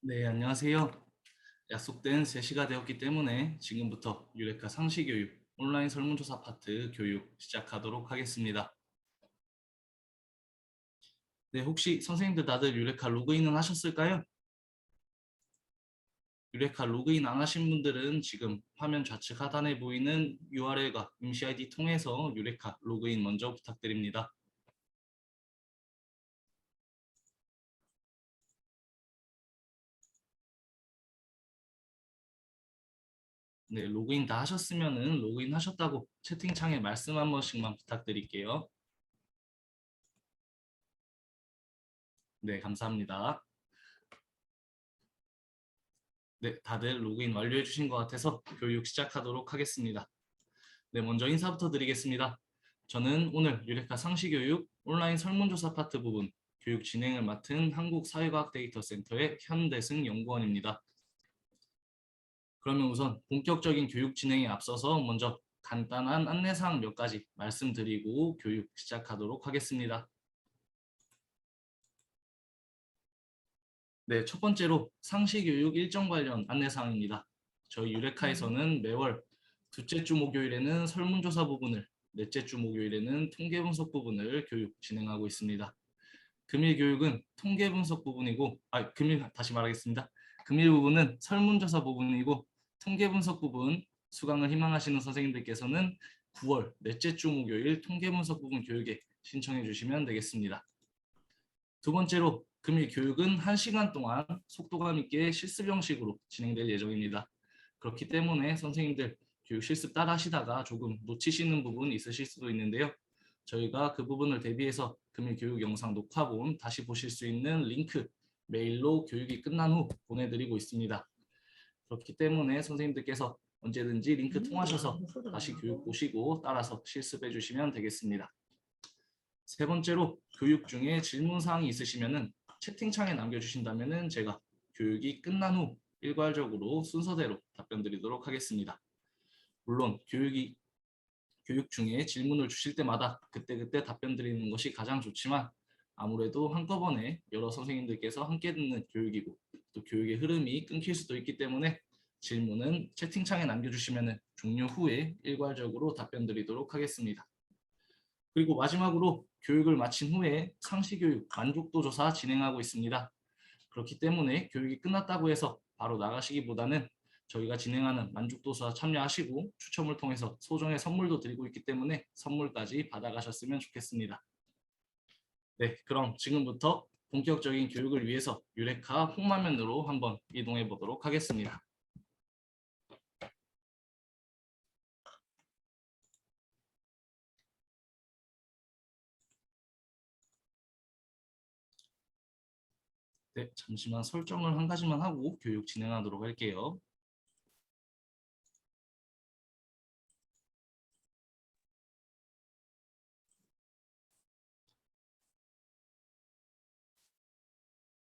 네, 안녕하세요. 약속된 3시가 되었기 때문에 지금부터 유레카 상시교육 온라인 설문조사 파트 교육 시작하도록 하겠습니다. 네, 혹시 선생님들 다들 유레카 로그인은 하셨을까요? 유레카 로그인 안 하신 분들은 지금 화면 좌측 하단에 보이는 URL과 임시 아이디 통해서 유레카 로그인 먼저 부탁드립니다. 네, 로그인 다 하셨으면은 로그인 하셨다고 채팅창에 말씀 한 번씩만 부탁드릴게요. 네, 감사합니다. 네, 다들 로그인 완료해 주신 것 같아서 교육 시작하도록 하겠습니다. 네, 먼저 인사부터 드리겠습니다. 저는 오늘 유레카 상시교육 온라인 설문조사 파트 부분 교육 진행을 맡은 한국사회과학데이터센터의 현대승 연구원입니다. 그러면 우선 본격적인 교육 진행에 앞서서 먼저 간단한 안내사항 몇 가지 말씀드리고 교육 시작하도록 하겠습니다. 네, 첫 번째로 상시교육 일정 관련 안내사항입니다. 저희 유레카에서는 매월 둘째 주 목요일에는 설문조사 부분을, 넷째 주 목요일에는 통계 분석 부분을 교육 진행하고 있습니다. 금일 교육은 통계 분석 부분이고, 금일 다시 말하겠습니다. 금일 부분은 설문조사 부분이고, 통계 분석 부분 수강을 희망하시는 선생님들께서는 9월 넷째 주 목요일 통계 분석 부분 교육에 신청해 주시면 되겠습니다. 두 번째로 금일 교육은 1시간 동안 속도감 있게 실습 형식으로 진행될 예정입니다. 그렇기 때문에 선생님들 교육 실습 따라 하시다가 조금 놓치시는 부분 있으실 수도 있는데요. 저희가 그 부분을 대비해서 금일 교육 영상 녹화본 다시 보실 수 있는 링크 메일로 교육이 끝난 후 보내드리고 있습니다. 그렇기 때문에 선생님들께서 언제든지 링크 통하셔서 다시 교육 보시고 따라서 실습해 주시면 되겠습니다. 세 번째로 교육 중에 질문사항이 있으시면 채팅창에 남겨주신다면 제가 교육이 끝난 후 일괄적으로 순서대로 답변 드리도록 하겠습니다. 물론 교육 중에 질문을 주실 때마다 그때그때 답변 드리는 것이 가장 좋지만 아무래도 한꺼번에 여러 선생님들께서 함께 듣는 교육이고 또 교육의 흐름이 끊길 수도 있기 때문에 질문은 채팅창에 남겨주시면 종료 후에 일괄적으로 답변 드리도록 하겠습니다. 그리고 마지막으로 교육을 마친 후에 상시교육 만족도 조사 진행하고 있습니다. 그렇기 때문에 교육이 끝났다고 해서 바로 나가시기보다는 저희가 진행하는 만족도 조사 참여하시고 추첨을 통해서 소정의 선물도 드리고 있기 때문에 선물까지 받아가셨으면 좋겠습니다. 네, 그럼 지금부터 본격적인 교육을 위해서 유레카 홈화면으로 한번 이동해 보도록 하겠습니다. 네, 잠시만 설정을 한 가지만 하고 교육 진행하도록 할게요.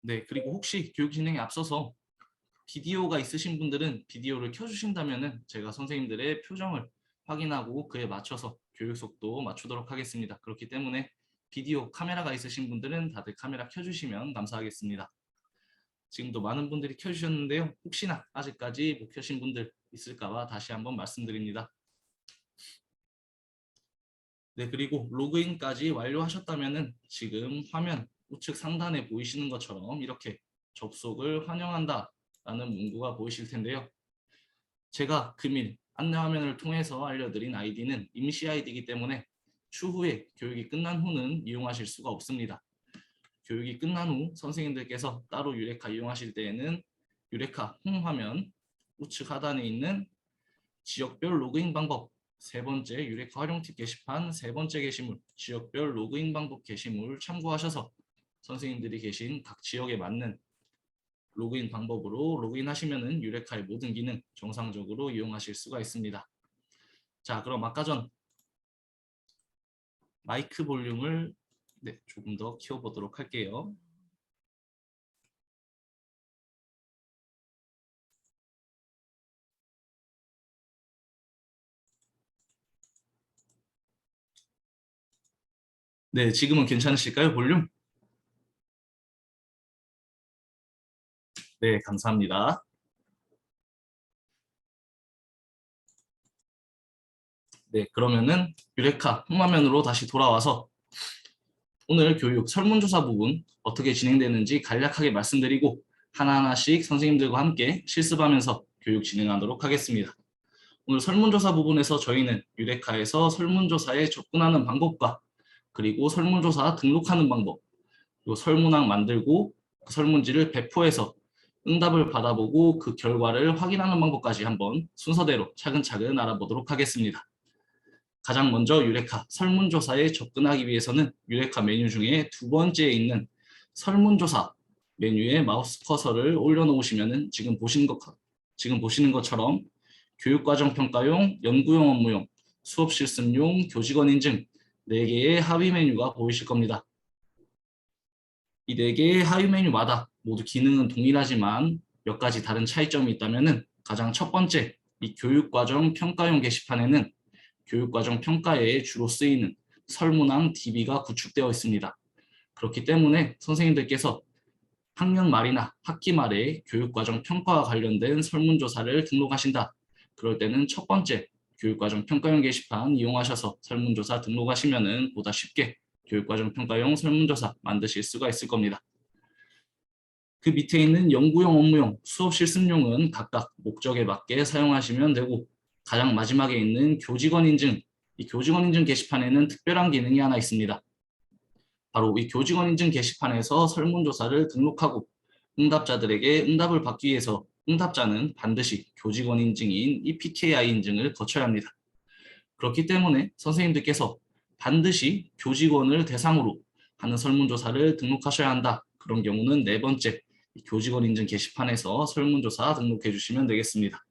네, 그리고 혹시 교육 진행에 앞서서 비디오가 있으신 분들은 비디오를 켜주신다면 제가 선생님들의 표정을 확인하고 그에 맞춰서 교육 속도 맞추도록 하겠습니다. 그렇기 때문에 비디오 카메라가 있으신 분들은 다들 카메라 켜주시면 감사하겠습니다. 지금도 많은 분들이 켜주셨는데요. 혹시나 아직까지 못 켜신 분들 있을까봐 다시 한번 말씀드립니다. 네, 그리고 로그인까지 완료하셨다면 지금 화면 우측 상단에 보이시는 것처럼 이렇게 접속을 환영한다 라는 문구가 보이실 텐데요. 제가 금일 안내 화면을 통해서 알려드린 아이디는 임시 아이디이기 때문에 추후에 교육이 끝난 후는 이용하실 수가 없습니다. 교육이 끝난 후 선생님들께서 따로 유레카 이용하실 때에는 유레카 홈 화면 우측 하단에 있는 지역별 로그인 방법 세 번째 유레카 활용 팁 게시판 세 번째 게시물 지역별 로그인 방법 게시물 참고하셔서 선생님들이 계신 각 지역에 맞는 로그인 방법으로 로그인하시면은 유레카의 모든 기능 정상적으로 이용하실 수가 있습니다. 자, 그럼 아까 전 마이크 볼륨을 조금 더 키워보도록 할게요. 네, 지금은 괜찮으실까요, 볼륨? 네, 감사합니다. 네, 그러면은 유레카 홈화면으로 다시 돌아와서 오늘 교육 설문조사 부분 어떻게 진행되는지 간략하게 말씀드리고 하나하나씩 선생님들과 함께 실습하면서 교육 진행하도록 하겠습니다. 오늘 설문조사 부분에서 저희는 유레카에서 설문조사에 접근하는 방법과 그리고 설문조사 등록하는 방법, 그리고 설문항 만들고 그 설문지를 배포해서 응답을 받아보고 그 결과를 확인하는 방법까지 한번 순서대로 차근차근 알아보도록 하겠습니다. 가장 먼저 유레카 설문조사에 접근하기 위해서는 유레카 메뉴 중에 두 번째에 있는 설문조사 메뉴에 마우스 커서를 올려놓으시면 지금 보시는 것처럼 교육과정 평가용, 연구용 업무용, 수업 실습용, 교직원 인증 4개의 하위 메뉴가 보이실 겁니다. 이 4개의 하위 메뉴마다 모두 기능은 동일하지만 몇 가지 다른 차이점이 있다면 가장 첫 번째, 이 교육과정 평가용 게시판에는 교육과정 평가에 주로 쓰이는 설문항 DB가 구축되어 있습니다. 그렇기 때문에 선생님들께서 학년 말이나 학기 말에 교육과정 평가와 관련된 설문조사를 등록하신다. 그럴 때는 첫 번째 교육과정 평가용 게시판 이용하셔서 설문조사 등록하시면 보다 쉽게 교육과정 평가용 설문조사 만드실 수가 있을 겁니다. 그 밑에 있는 연구용, 업무용, 수업 실습용은 각각 목적에 맞게 사용하시면 되고 가장 마지막에 있는 교직원 인증, 이 교직원 인증 게시판에는 특별한 기능이 하나 있습니다. 바로 이 교직원 인증 게시판에서 설문조사를 등록하고 응답자들에게 응답을 받기 위해서 응답자는 반드시 교직원 인증인 EPKI 인증을 거쳐야 합니다. 그렇기 때문에 선생님들께서 반드시 교직원을 대상으로 하는 설문조사를 등록하셔야 한다. 그런 경우는 네 번째 교직원 인증 게시판에서 설문조사 등록해 주시면 되겠습니다.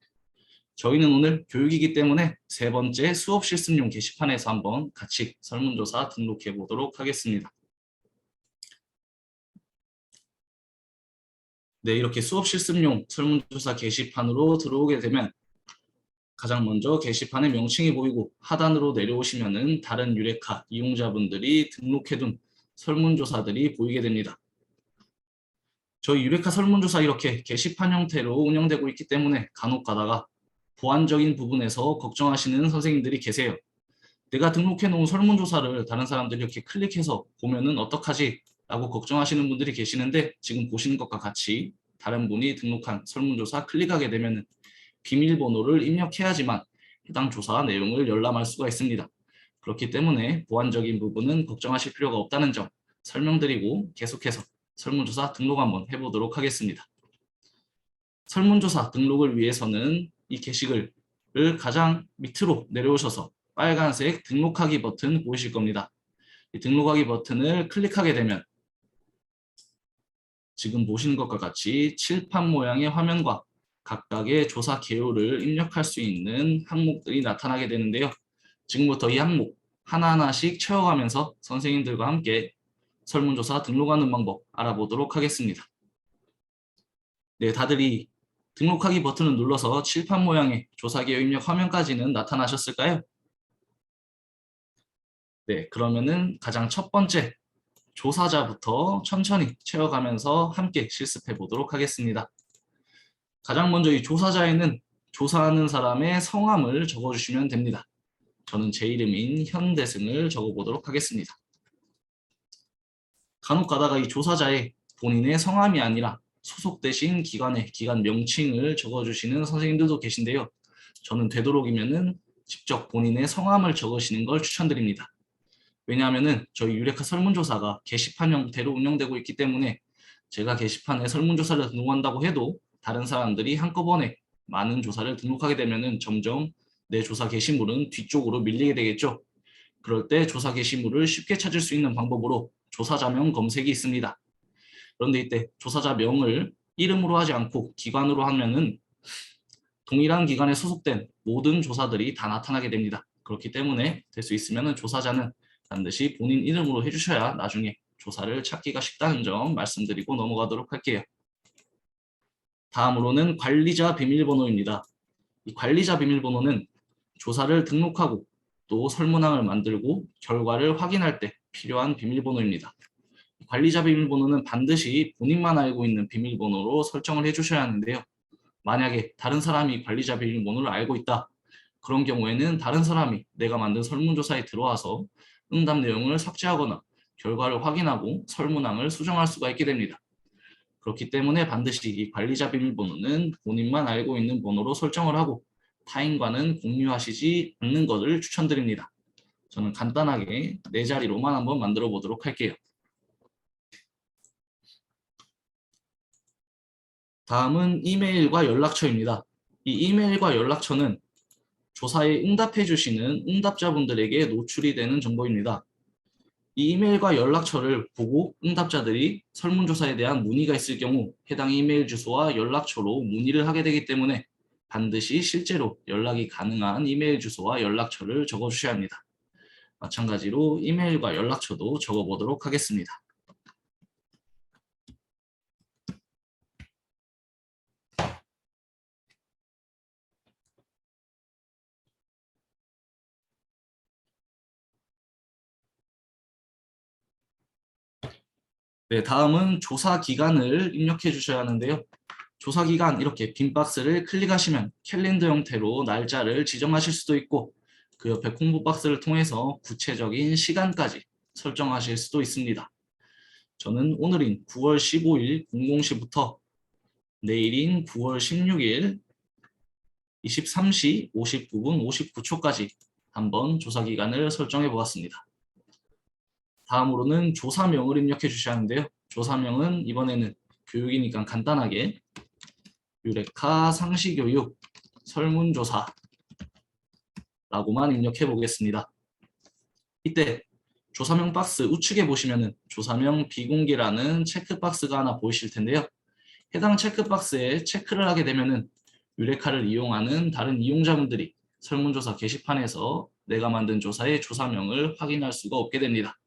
저희는 오늘 교육이기 때문에 세 번째 수업 실습용 게시판에서 한번 같이 설문조사 등록해 보도록 하겠습니다. 네, 이렇게 수업 실습용 설문조사 게시판으로 들어오게 되면 가장 먼저 게시판의 명칭이 보이고 하단으로 내려오시면은 다른 유레카 이용자분들이 등록해둔 설문조사들이 보이게 됩니다. 저희 유레카 설문조사 이렇게 게시판 형태로 운영되고 있기 때문에 간혹 가다가 보안적인 부분에서 걱정하시는 선생님들이 계세요. 내가 등록해 놓은 설문조사를 다른 사람들이 이렇게 클릭해서 보면은 어떡하지? 라고 걱정하시는 분들이 계시는데 지금 보시는 것과 같이 다른 분이 등록한 설문조사 클릭하게 되면 비밀번호를 입력해야지만 해당 조사 내용을 열람할 수가 있습니다. 그렇기 때문에 보안적인 부분은 걱정하실 필요가 없다는 점 설명드리고 계속해서 설문조사 등록 한번 해보도록 하겠습니다. 설문조사 등록을 위해서는 이 게시글을 가장 밑으로 내려오셔서 빨간색 등록하기 버튼 보이실 겁니다. 이 등록하기 버튼을 클릭하게 되면 지금 보시는 것과 같이 칠판 모양의 화면과 각각의 조사 개요를 입력할 수 있는 항목들이 나타나게 되는데요. 지금부터 이 항목 하나하나씩 채워가면서 선생님들과 함께 설문조사 등록하는 방법 알아보도록 하겠습니다. 네, 다들 이 등록하기 버튼을 눌러서 칠판 모양의 조사기호 입력 화면까지는 나타나셨을까요? 네, 그러면은 가장 첫 번째 조사자부터 천천히 채워가면서 함께 실습해 보도록 하겠습니다. 가장 먼저 이 조사자에는 조사하는 사람의 성함을 적어주시면 됩니다. 저는 제 이름인 현대승을 적어보도록 하겠습니다. 간혹 가다가 이 조사자에 본인의 성함이 아니라 소속되신 기관의 기관 명칭을 적어주시는 선생님들도 계신데요. 저는 되도록이면은 직접 본인의 성함을 적으시는 걸 추천드립니다. 왜냐하면은 저희 유레카 설문조사가 게시판 형태로 운영되고 있기 때문에 제가 게시판에 설문조사를 등록한다고 해도 다른 사람들이 한꺼번에 많은 조사를 등록하게 되면은 점점 내 조사 게시물은 뒤쪽으로 밀리게 되겠죠. 그럴 때 조사 게시물을 쉽게 찾을 수 있는 방법으로 조사자명 검색이 있습니다. 그런데 이때 조사자명을 이름으로 하지 않고 기관으로 하면은 동일한 기관에 소속된 모든 조사들이 다 나타나게 됩니다. 그렇기 때문에 될 수 있으면 조사자는 반드시 본인 이름으로 해주셔야 나중에 조사를 찾기가 쉽다는 점 말씀드리고 넘어가도록 할게요. 다음으로는 관리자 비밀번호입니다. 이 관리자 비밀번호는 조사를 등록하고 또 설문항을 만들고 결과를 확인할 때 필요한 비밀번호입니다. 관리자 비밀번호는 반드시 본인만 알고 있는 비밀번호로 설정을 해주셔야 하는데요. 만약에 다른 사람이 관리자 비밀번호를 알고 있다. 그런 경우에는 다른 사람이 내가 만든 설문조사에 들어와서 응답 내용을 삭제하거나 결과를 확인하고 설문항을 수정할 수가 있게 됩니다. 그렇기 때문에 반드시 이 관리자 비밀번호는 본인만 알고 있는 번호로 설정을 하고 타인과는 공유하시지 않는 것을 추천드립니다. 저는 간단하게 4자리로만 한번 만들어 보도록 할게요. 다음은 이메일과 연락처입니다. 이 이메일과 연락처는 조사에 응답해 주시는 응답자분들에게 노출이 되는 정보입니다. 이 이메일과 연락처를 보고 응답자들이 설문조사에 대한 문의가 있을 경우 해당 이메일 주소와 연락처로 문의를 하게 되기 때문에 반드시 실제로 연락이 가능한 이메일 주소와 연락처를 적어주셔야 합니다. 마찬가지로 이메일과 연락처도 적어보도록 하겠습니다. 네, 다음은 조사 기간을 입력해 주셔야 하는데요. 조사 기간 이렇게 빈 박스를 클릭하시면 캘린더 형태로 날짜를 지정하실 수도 있고 그 옆에 공부 박스를 통해서 구체적인 시간까지 설정하실 수도 있습니다. 저는 오늘인 9월 15일 00시부터 내일인 9월 16일 23시 59분 59초까지 한번 조사 기간을 설정해 보았습니다. 다음으로는 조사명을 입력해 주셔야 하는데요. 조사명은 이번에는 교육이니까 간단하게 유레카 상시교육 설문조사 라고만 입력해 보겠습니다. 이때 조사명 박스 우측에 보시면은 조사명 비공개라는 체크박스가 하나 보이실 텐데요. 해당 체크박스에 체크를 하게 되면은 유레카를 이용하는 다른 이용자분들이 설문조사 게시판에서 내가 만든 조사의 조사명을 확인할 수가 없게 됩니다.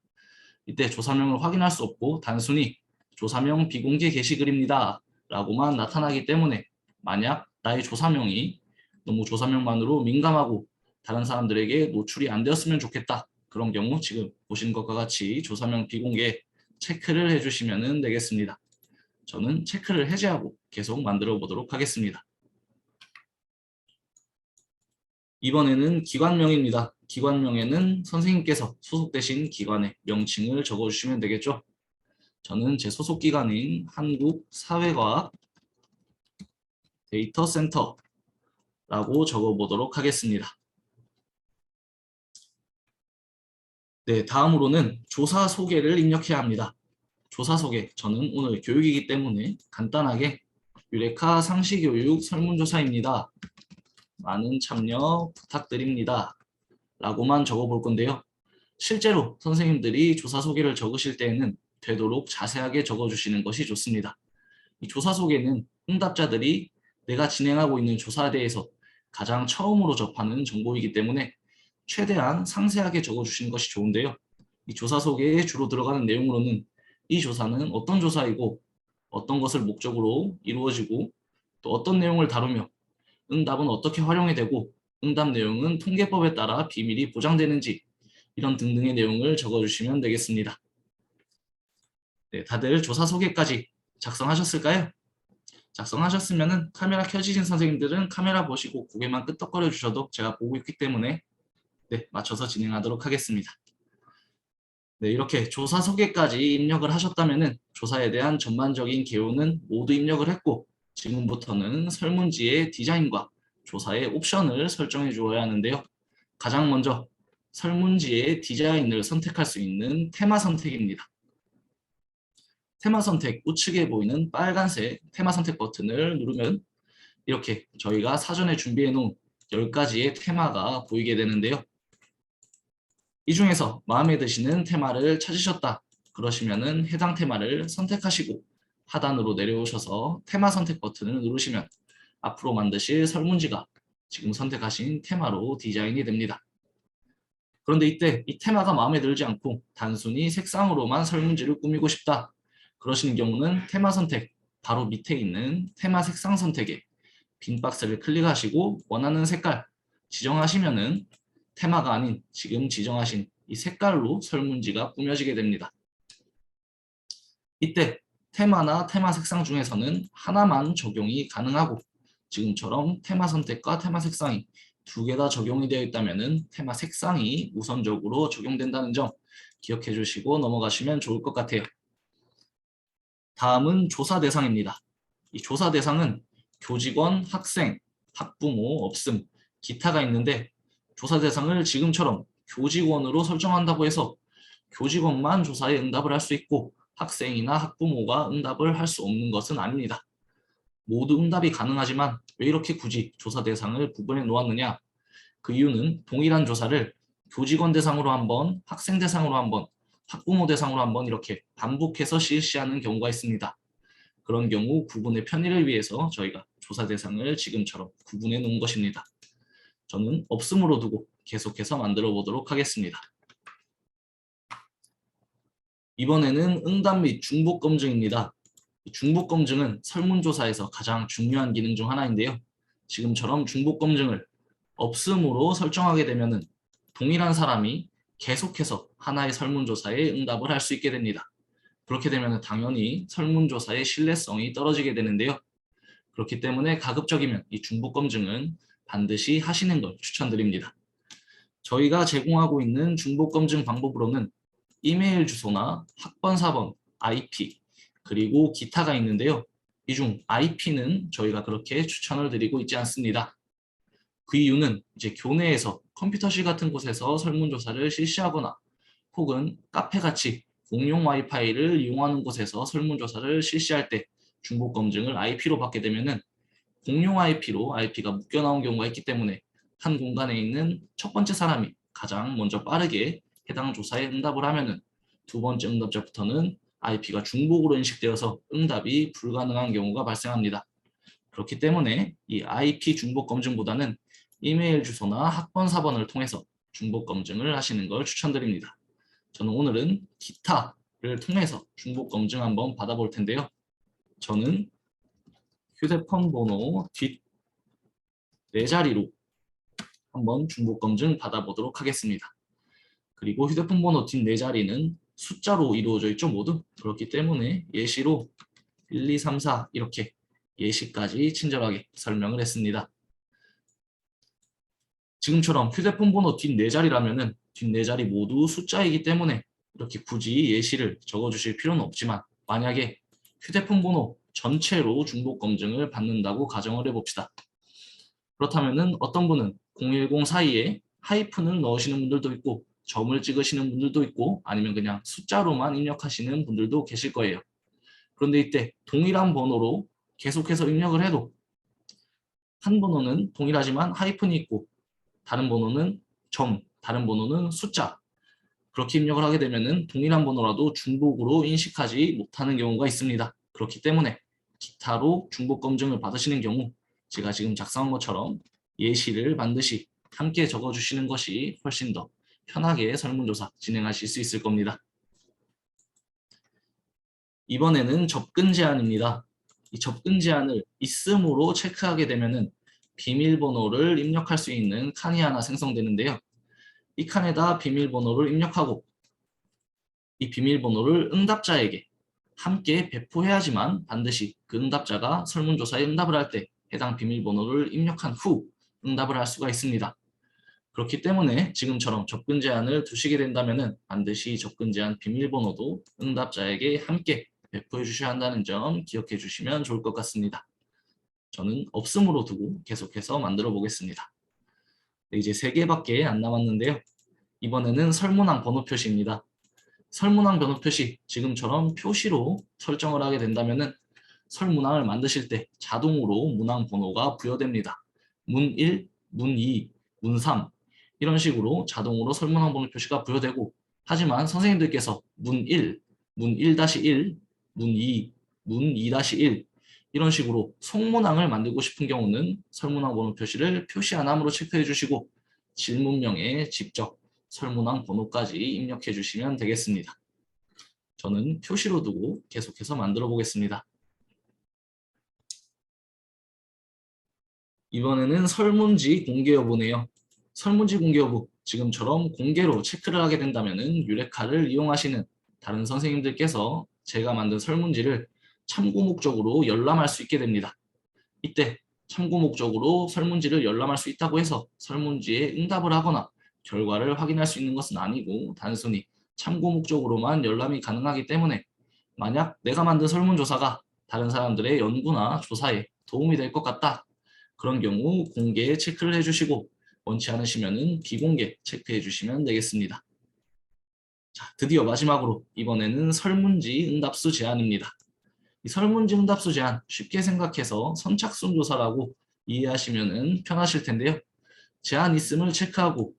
이때 조사명을 확인할 수 없고 단순히 조사명 비공개 게시글입니다 라고만 나타나기 때문에 만약 나의 조사명이 너무 조사명만으로 민감하고 다른 사람들에게 노출이 안 되었으면 좋겠다. 그런 경우 지금 보시는 것과 같이 조사명 비공개 체크를 해주시면 되겠습니다. 저는 체크를 해제하고 계속 만들어 보도록 하겠습니다. 이번에는 기관명입니다. 기관명에는 선생님께서 소속되신 기관의 명칭을 적어주시면 되겠죠. 저는 제 소속 기관인 한국사회과학 데이터센터라고 적어보도록 하겠습니다. 네, 다음으로는 조사 소개를 입력해야 합니다. 조사 소개, 저는 오늘 교육이기 때문에 간단하게 유레카 상시교육 설문조사입니다. 많은 참여 부탁드립니다. 라고만 적어볼 건데요. 실제로 선생님들이 조사 소개를 적으실 때에는 되도록 자세하게 적어주시는 것이 좋습니다. 이 조사 소개는 응답자들이 내가 진행하고 있는 조사에 대해서 가장 처음으로 접하는 정보이기 때문에 최대한 상세하게 적어주시는 것이 좋은데요. 이 조사 소개에 주로 들어가는 내용으로는 이 조사는 어떤 조사이고 어떤 것을 목적으로 이루어지고 또 어떤 내용을 다루며 응답은 어떻게 활용이 되고 응답 내용은 통계법에 따라 비밀이 보장되는지 이런 등등의 내용을 적어주시면 되겠습니다. 네, 다들 조사 소개까지 작성하셨을까요? 작성하셨으면 카메라 켜지신 선생님들은 카메라 보시고 고개만 끄덕거려 주셔도 제가 보고 있기 때문에 네, 맞춰서 진행하도록 하겠습니다. 네, 이렇게 조사 소개까지 입력을 하셨다면 조사에 대한 전반적인 개요는 모두 입력을 했고 지금부터는 설문지의 디자인과 조사의 옵션을 설정해 주어야 하는데요. 가장 먼저 설문지의 디자인을 선택할 수 있는 테마 선택입니다. 테마 선택 우측에 보이는 빨간색 테마 선택 버튼을 누르면 이렇게 저희가 사전에 준비해 놓은 10가지의 테마가 보이게 되는데요. 이 중에서 마음에 드시는 테마를 찾으셨다 그러시면은 해당 테마를 선택하시고 하단으로 내려오셔서 테마 선택 버튼을 누르시면 앞으로 만드실 설문지가 지금 선택하신 테마로 디자인이 됩니다. 그런데 이때 이 테마가 마음에 들지 않고 단순히 색상으로만 설문지를 꾸미고 싶다 그러시는 경우는 테마 선택 바로 밑에 있는 테마 색상 선택에 빈 박스를 클릭하시고 원하는 색깔 지정하시면은 테마가 아닌 지금 지정하신 이 색깔로 설문지가 꾸며지게 됩니다. 이때 테마나 테마 색상 중에서는 하나만 적용이 가능하고 지금처럼 테마 선택과 테마 색상이 두 개 다 적용이 되어 있다면 테마 색상이 우선적으로 적용된다는 점 기억해 주시고 넘어가시면 좋을 것 같아요. 다음은 조사 대상입니다. 이 조사 대상은 교직원, 학생, 학부모, 없음, 기타가 있는데 조사 대상을 지금처럼 교직원으로 설정한다고 해서 교직원만 조사에 응답을 할 수 있고 학생이나 학부모가 응답을 할 수 없는 것은 아닙니다. 모두 응답이 가능하지만 왜 이렇게 굳이 조사 대상을 구분해 놓았느냐? 그 이유는 동일한 조사를 교직원 대상으로 한번, 학생 대상으로 한번, 학부모 대상으로 한번 이렇게 반복해서 실시하는 경우가 있습니다. 그런 경우 구분의 편의를 위해서 저희가 조사 대상을 지금처럼 구분해 놓은 것입니다. 저는 없음으로 두고 계속해서 만들어 보도록 하겠습니다. 이번에는 응답 및 중복 검증입니다. 중복 검증은 설문조사에서 가장 중요한 기능 중 하나인데요. 지금처럼 중복 검증을 없음으로 설정하게 되면 동일한 사람이 계속해서 하나의 설문조사에 응답을 할 수 있게 됩니다. 그렇게 되면 당연히 설문조사의 신뢰성이 떨어지게 되는데요. 그렇기 때문에 가급적이면 이 중복 검증은 반드시 하시는 걸 추천드립니다. 저희가 제공하고 있는 중복 검증 방법으로는 이메일 주소나 학번, 사번, IP, 그리고 기타가 있는데요. 이 중 IP는 저희가 그렇게 추천을 드리고 있지 않습니다. 그 이유는 이제 교내에서 컴퓨터실 같은 곳에서 설문조사를 실시하거나 혹은 카페같이 공용 와이파이를 이용하는 곳에서 설문조사를 실시할 때 중복 검증을 IP로 받게 되면은 공용 IP로 IP가 묶여 나온 경우가 있기 때문에 한 공간에 있는 첫 번째 사람이 가장 먼저 빠르게 해당 조사에 응답을 하면은 두 번째 응답자부터는 IP가 중복으로 인식되어서 응답이 불가능한 경우가 발생합니다. 그렇기 때문에 이 IP 중복 검증보다는 이메일 주소나 학번, 사번을 통해서 중복 검증을 하시는 걸 추천드립니다. 저는 오늘은 기타를 통해서 중복 검증 한번 받아볼 텐데요. 저는 휴대폰 번호 뒷 4자리로 한번 중복 검증 받아보도록 하겠습니다. 그리고 휴대폰 번호 뒷 4자리는 숫자로 이루어져 있죠, 모두. 그렇기 때문에 예시로 1, 2, 3, 4 이렇게 예시까지 친절하게 설명을 했습니다. 지금처럼 휴대폰 번호 뒷 4자리라면은 뒷 4자리 모두 숫자이기 때문에 이렇게 굳이 예시를 적어주실 필요는 없지만 만약에 휴대폰 번호 전체로 중복 검증을 받는다고 가정을 해봅시다. 그렇다면은 어떤 분은 010 사이에 하이픈을 넣으시는 분들도 있고 점을 찍으시는 분들도 있고 아니면 그냥 숫자로만 입력하시는 분들도 계실 거예요. 그런데 이때 동일한 번호로 계속해서 입력을 해도 한 번호는 동일하지만 하이픈이 있고 다른 번호는 점, 다른 번호는 숫자 그렇게 입력을 하게 되면 동일한 번호라도 중복으로 인식하지 못하는 경우가 있습니다. 그렇기 때문에 기타로 중복 검증을 받으시는 경우 제가 지금 작성한 것처럼 예시를 반드시 함께 적어주시는 것이 훨씬 더 편하게 설문조사 진행하실 수 있을 겁니다. 이번에는 접근 제한입니다. 이 접근 제한을 있음으로 체크하게 되면은 비밀번호를 입력할 수 있는 칸이 하나 생성되는데요. 이 칸에다 비밀번호를 입력하고 이 비밀번호를 응답자에게 함께 배포해야지만 반드시 그 응답자가 설문조사에 응답을 할 때 해당 비밀번호를 입력한 후 응답을 할 수가 있습니다. 그렇기 때문에 지금처럼 접근 제한을 두시게 된다면 반드시 접근 제한 비밀번호도 응답자에게 함께 배포해 주셔야 한다는 점 기억해 주시면 좋을 것 같습니다. 저는 없음으로 두고 계속해서 만들어 보겠습니다. 이제 3개밖에 안 남았는데요. 이번에는 설문항 번호 표시입니다. 설문항 번호 표시, 지금처럼 표시로 설정을 하게 된다면 설문항을 만드실 때 자동으로 문항 번호가 부여됩니다. 문 1, 문 2, 문 3 이런 식으로 자동으로 설문항 번호 표시가 부여되고, 하지만 선생님들께서 문 1, 문 1-1, 문 2, 문 2-1 이런 식으로 속문항을 만들고 싶은 경우는 설문항 번호 표시를 표시 안함으로 체크해 주시고 질문명에 직접 설문항 번호까지 입력해 주시면 되겠습니다. 저는 표시로 두고 계속해서 만들어 보겠습니다. 이번에는 설문지 공개 여부네요. 설문지 공개 여부, 지금처럼 공개로 체크를 하게 된다면 유레카를 이용하시는 다른 선생님들께서 제가 만든 설문지를 참고 목적으로 열람할 수 있게 됩니다. 이때 참고 목적으로 설문지를 열람할 수 있다고 해서 설문지에 응답을 하거나 결과를 확인할 수 있는 것은 아니고, 단순히 참고 목적으로만 열람이 가능하기 때문에 만약 내가 만든 설문조사가 다른 사람들의 연구나 조사에 도움이 될 것 같다, 그런 경우 공개 체크를 해주시고, 원치 않으시면 비공개 체크해 주시면 되겠습니다. 자, 드디어 마지막으로 이번에는 설문지 응답수 제한입니다. 이 설문지 응답수 제한, 쉽게 생각해서 선착순 조사라고 이해하시면 편하실 텐데요. 제한 있음을 체크하고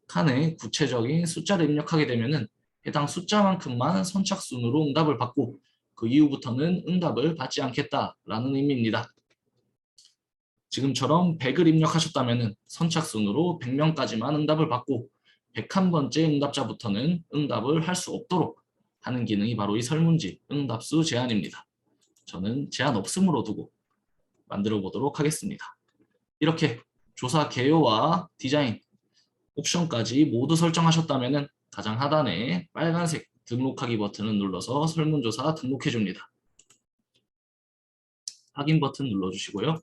칸에 구체적인 숫자를 입력하게 되면 해당 숫자만큼만 선착순으로 응답을 받고 그 이후부터는 응답을 받지 않겠다라는 의미입니다. 지금처럼 100을 입력하셨다면 선착순으로 100명까지만 응답을 받고 101번째 응답자부터는 응답을 할 수 없도록 하는 기능이 바로 이 설문지 응답수 제한입니다. 저는 제한 없음으로 두고 만들어 보도록 하겠습니다. 이렇게 조사 개요와 디자인, 옵션까지 모두 설정하셨다면 가장 하단에 빨간색 등록하기 버튼을 눌러서 설문조사 등록해 줍니다. 확인 버튼 눌러주시고요.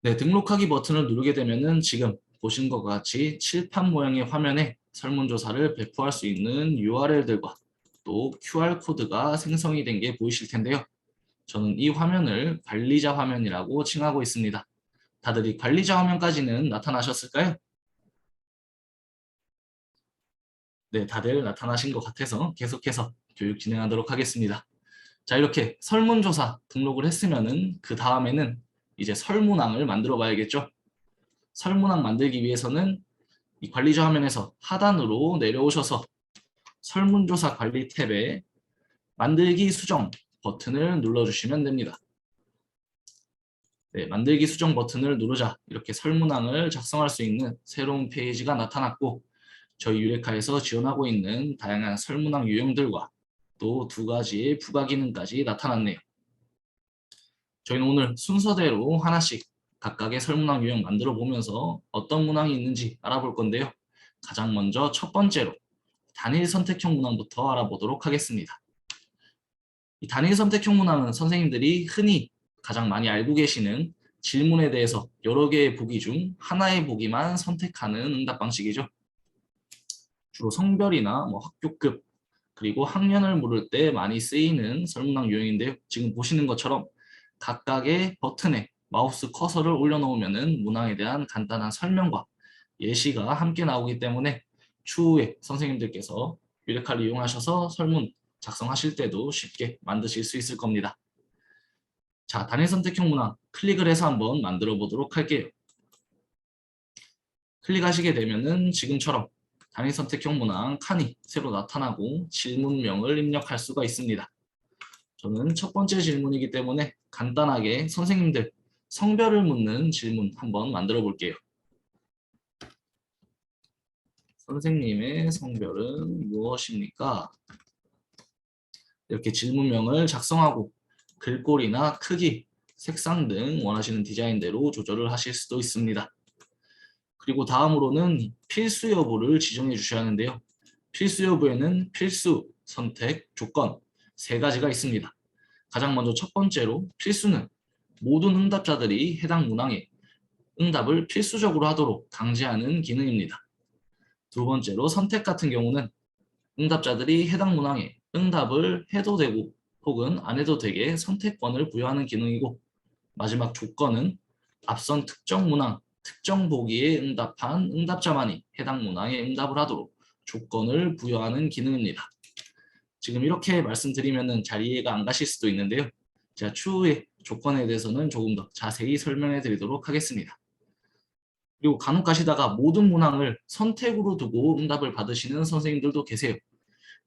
네, 등록하기 버튼을 누르게 되면은 지금 보신 것과 같이 칠판 모양의 화면에 설문조사를 배포할 수 있는 URL들과 또 QR코드가 생성이 된 게 보이실 텐데요. 저는 이 화면을 관리자 화면이라고 칭하고 있습니다. 다들 이 관리자 화면까지는 나타나셨을까요? 네, 다들 나타나신 것 같아서 계속해서 교육 진행하도록 하겠습니다. 자, 이렇게 설문조사 등록을 했으면은 그 다음에는 이제 설문항을 만들어 봐야겠죠? 설문항 만들기 위해서는 이 관리자 화면에서 하단으로 내려오셔서 설문조사 관리 탭에 만들기 수정 버튼을 눌러주시면 됩니다. 네, 만들기 수정 버튼을 누르자 이렇게 설문항을 작성할 수 있는 새로운 페이지가 나타났고, 저희 유레카에서 지원하고 있는 다양한 설문항 유형들과 또 2가지의 부가 기능까지 나타났네요. 저희는 오늘 순서대로 하나씩 각각의 설문항 유형 만들어 보면서 어떤 문항이 있는지 알아볼 건데요. 가장 먼저 첫 번째로 단일 선택형 문항부터 알아보도록 하겠습니다. 이 단일 선택형 문항은 선생님들이 흔히 가장 많이 알고 계시는 질문에 대해서 여러 개의 보기 중 하나의 보기만 선택하는 응답 방식이죠. 주로 성별이나 학교급 그리고 학년을 물을 때 많이 쓰이는 설문항 유형인데요. 지금 보시는 것처럼 각각의 버튼에 마우스 커서를 올려놓으면 문항에 대한 간단한 설명과 예시가 함께 나오기 때문에 추후에 선생님들께서 유레카를 이용하셔서 설문 작성하실 때도 쉽게 만드실 수 있을 겁니다. 자, 단일 선택형 문항 클릭을 해서 한번 만들어 보도록 할게요. 클릭하시게 되면은 지금처럼 단일 선택형 문항 칸이 새로 나타나고 질문명을 입력할 수가 있습니다. 저는 첫 번째 질문이기 때문에 간단하게 선생님들 성별을 묻는 질문 한번 만들어 볼게요. 선생님의 성별은 무엇입니까? 이렇게 질문명을 작성하고 글꼴이나 크기, 색상 등 원하시는 디자인대로 조절을 하실 수도 있습니다. 그리고 다음으로는 필수 여부를 지정해 주셔야 하는데요. 필수 여부에는 필수, 선택, 조건 세 가지가 있습니다. 가장 먼저 첫 번째로 필수는 모든 응답자들이 해당 문항에 응답을 필수적으로 하도록 강제하는 기능입니다. 두 번째로 선택 같은 경우는 응답자들이 해당 문항에 응답을 해도 되고 혹은 안 해도 되게 선택권을 부여하는 기능이고, 마지막 조건은 앞선 특정 문항, 특정 보기에 응답한 응답자만이 해당 문항에 응답을 하도록 조건을 부여하는 기능입니다. 지금 이렇게 말씀드리면 잘 이해가 안 가실 수도 있는데요. 제가 추후에 조건에 대해서는 조금 더 자세히 설명해 드리도록 하겠습니다. 그리고 간혹 가시다가 모든 문항을 선택으로 두고 응답을 받으시는 선생님들도 계세요.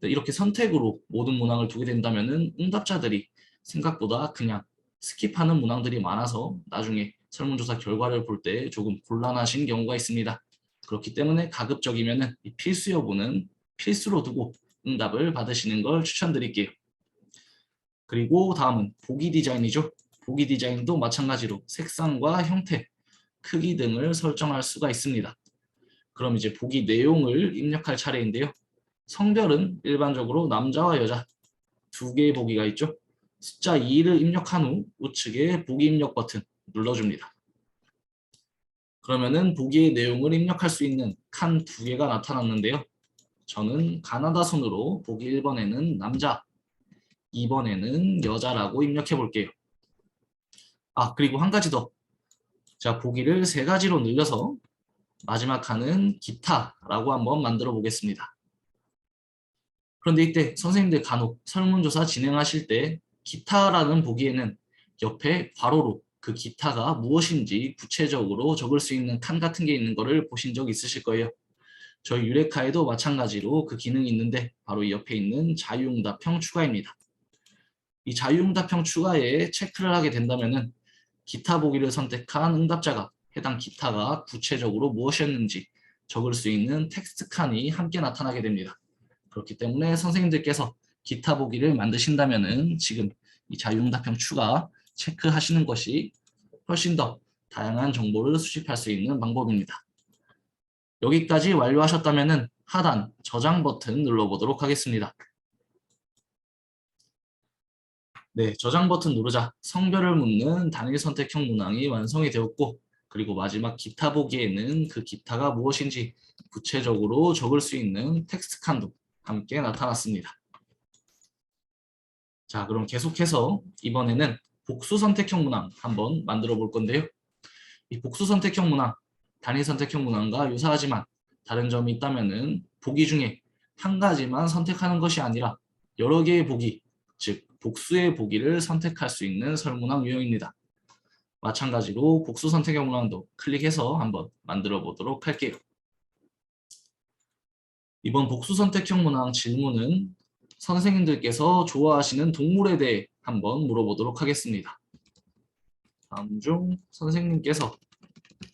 이렇게 선택으로 모든 문항을 두게 된다면 응답자들이 생각보다 그냥 스킵하는 문항들이 많아서 나중에 설문조사 결과를 볼 때 조금 곤란하신 경우가 있습니다. 그렇기 때문에 가급적이면 이 필수 여부는 필수로 두고 응답을 받으시는 걸 추천드릴게요. 그리고 다음은 보기 디자인이죠. 보기 디자인도 마찬가지로 색상과 형태, 크기 등을 설정할 수가 있습니다. 그럼 이제 보기 내용을 입력할 차례인데요. 성별은 일반적으로 남자와 여자 두 개의 보기가 있죠. 숫자 2를 입력한 후 우측에 보기 입력 버튼 눌러줍니다. 그러면은 보기의 내용을 입력할 수 있는 칸 두 개가 나타났는데요. 저는 가나다 손으로 보기 1번에는 남자, 2번에는 여자라고 입력해 볼게요. 그리고 한 가지 더. 자, 보기를 세 가지로 늘려서 마지막 칸은 기타라고 한번 만들어 보겠습니다. 그런데 이때 선생님들 간혹 설문조사 진행하실 때 기타라는 보기에는 옆에 괄호로 그 기타가 무엇인지 구체적으로 적을 수 있는 칸 같은 게 있는 거를 보신 적 있으실 거예요. 저희 유레카에도 마찬가지로 그 기능이 있는데 바로 이 옆에 있는 자유응답형 추가입니다. 이 자유응답형 추가에 체크를 하게 된다면은 기타 보기를 선택한 응답자가 해당 기타가 구체적으로 무엇이었는지 적을 수 있는 텍스트 칸이 함께 나타나게 됩니다. 그렇기 때문에 선생님들께서 기타 보기를 만드신다면은 지금 이 자유응답형 추가 체크하시는 것이 훨씬 더 다양한 정보를 수집할 수 있는 방법입니다. 여기까지 완료하셨다면은 하단 저장 버튼 눌러보도록 하겠습니다. 네, 저장 버튼 누르자 성별을 묻는 단일 선택형 문항이 완성이 되었고, 그리고 마지막 기타 보기에는 그 기타가 무엇인지 구체적으로 적을 수 있는 텍스트 칸도 함께 나타났습니다. 자, 그럼 계속해서 이번에는 복수 선택형 문항 한번 만들어 볼 건데요. 이 복수 선택형 문항, 단일 선택형 문항과 유사하지만 다른 점이 있다면은 보기 중에 한 가지만 선택하는 것이 아니라 여러 개의 보기, 즉 복수의 보기를 선택할 수 있는 설문항 유형입니다. 마찬가지로 복수 선택형 문항도 클릭해서 한번 만들어 보도록 할게요. 이번 복수 선택형 문항 질문은 선생님들께서 좋아하시는 동물에 대해 한번 물어보도록 하겠습니다. 다음 중 선생님께서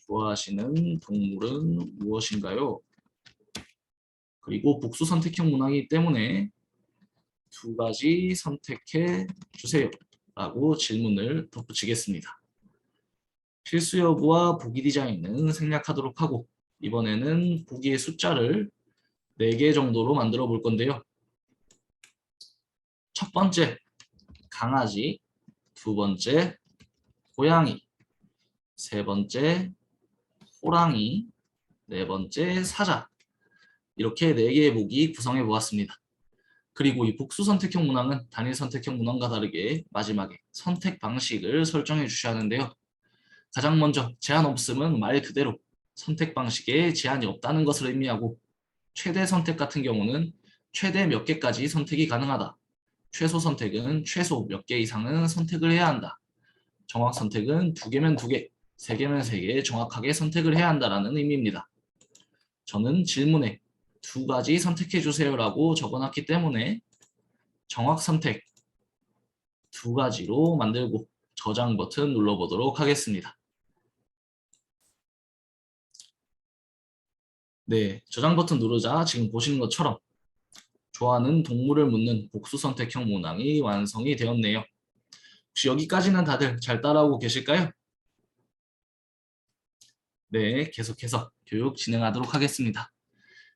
좋아하시는 동물은 무엇인가요? 그리고 복수 선택형 문항이기 때문에 두 가지 선택해 주세요 라고 질문을 덧붙이겠습니다. 필수 여부와 보기 디자인은 생략하도록 하고, 이번에는 보기의 숫자를 4개 정도로 만들어 볼 건데요. 첫 번째, 강아지. 두 번째, 고양이. 세 번째, 호랑이. 네 번째, 사자. 이렇게 4개의 보기 구성해 보았습니다. 그리고 이 복수 선택형 문항은 단일 선택형 문항과 다르게 마지막에 선택 방식을 설정해 주셔야 하는데요. 가장 먼저 제한 없음은 말 그대로 선택 방식에 제한이 없다는 것을 의미하고, 최대 선택 같은 경우는 최대 몇 개까지 선택이 가능하다. 최소 선택은 최소 몇 개 이상은 선택을 해야 한다. 정확 선택은 2개면 2개, 3개면 3개 정확하게 선택을 해야 한다는 의미입니다. 저는 질문에 2가지 선택해 주세요라고 적어놨기 때문에 정확 선택 2가지로 만들고 저장 버튼 눌러보도록 하겠습니다. 네, 저장 버튼 누르자 지금 보시는 것처럼 좋아하는 동물을 묻는 복수 선택형 문항이 완성이 되었네요. 혹시 여기까지는 다들 잘 따라오고 계실까요? 네, 계속해서 교육 진행하도록 하겠습니다.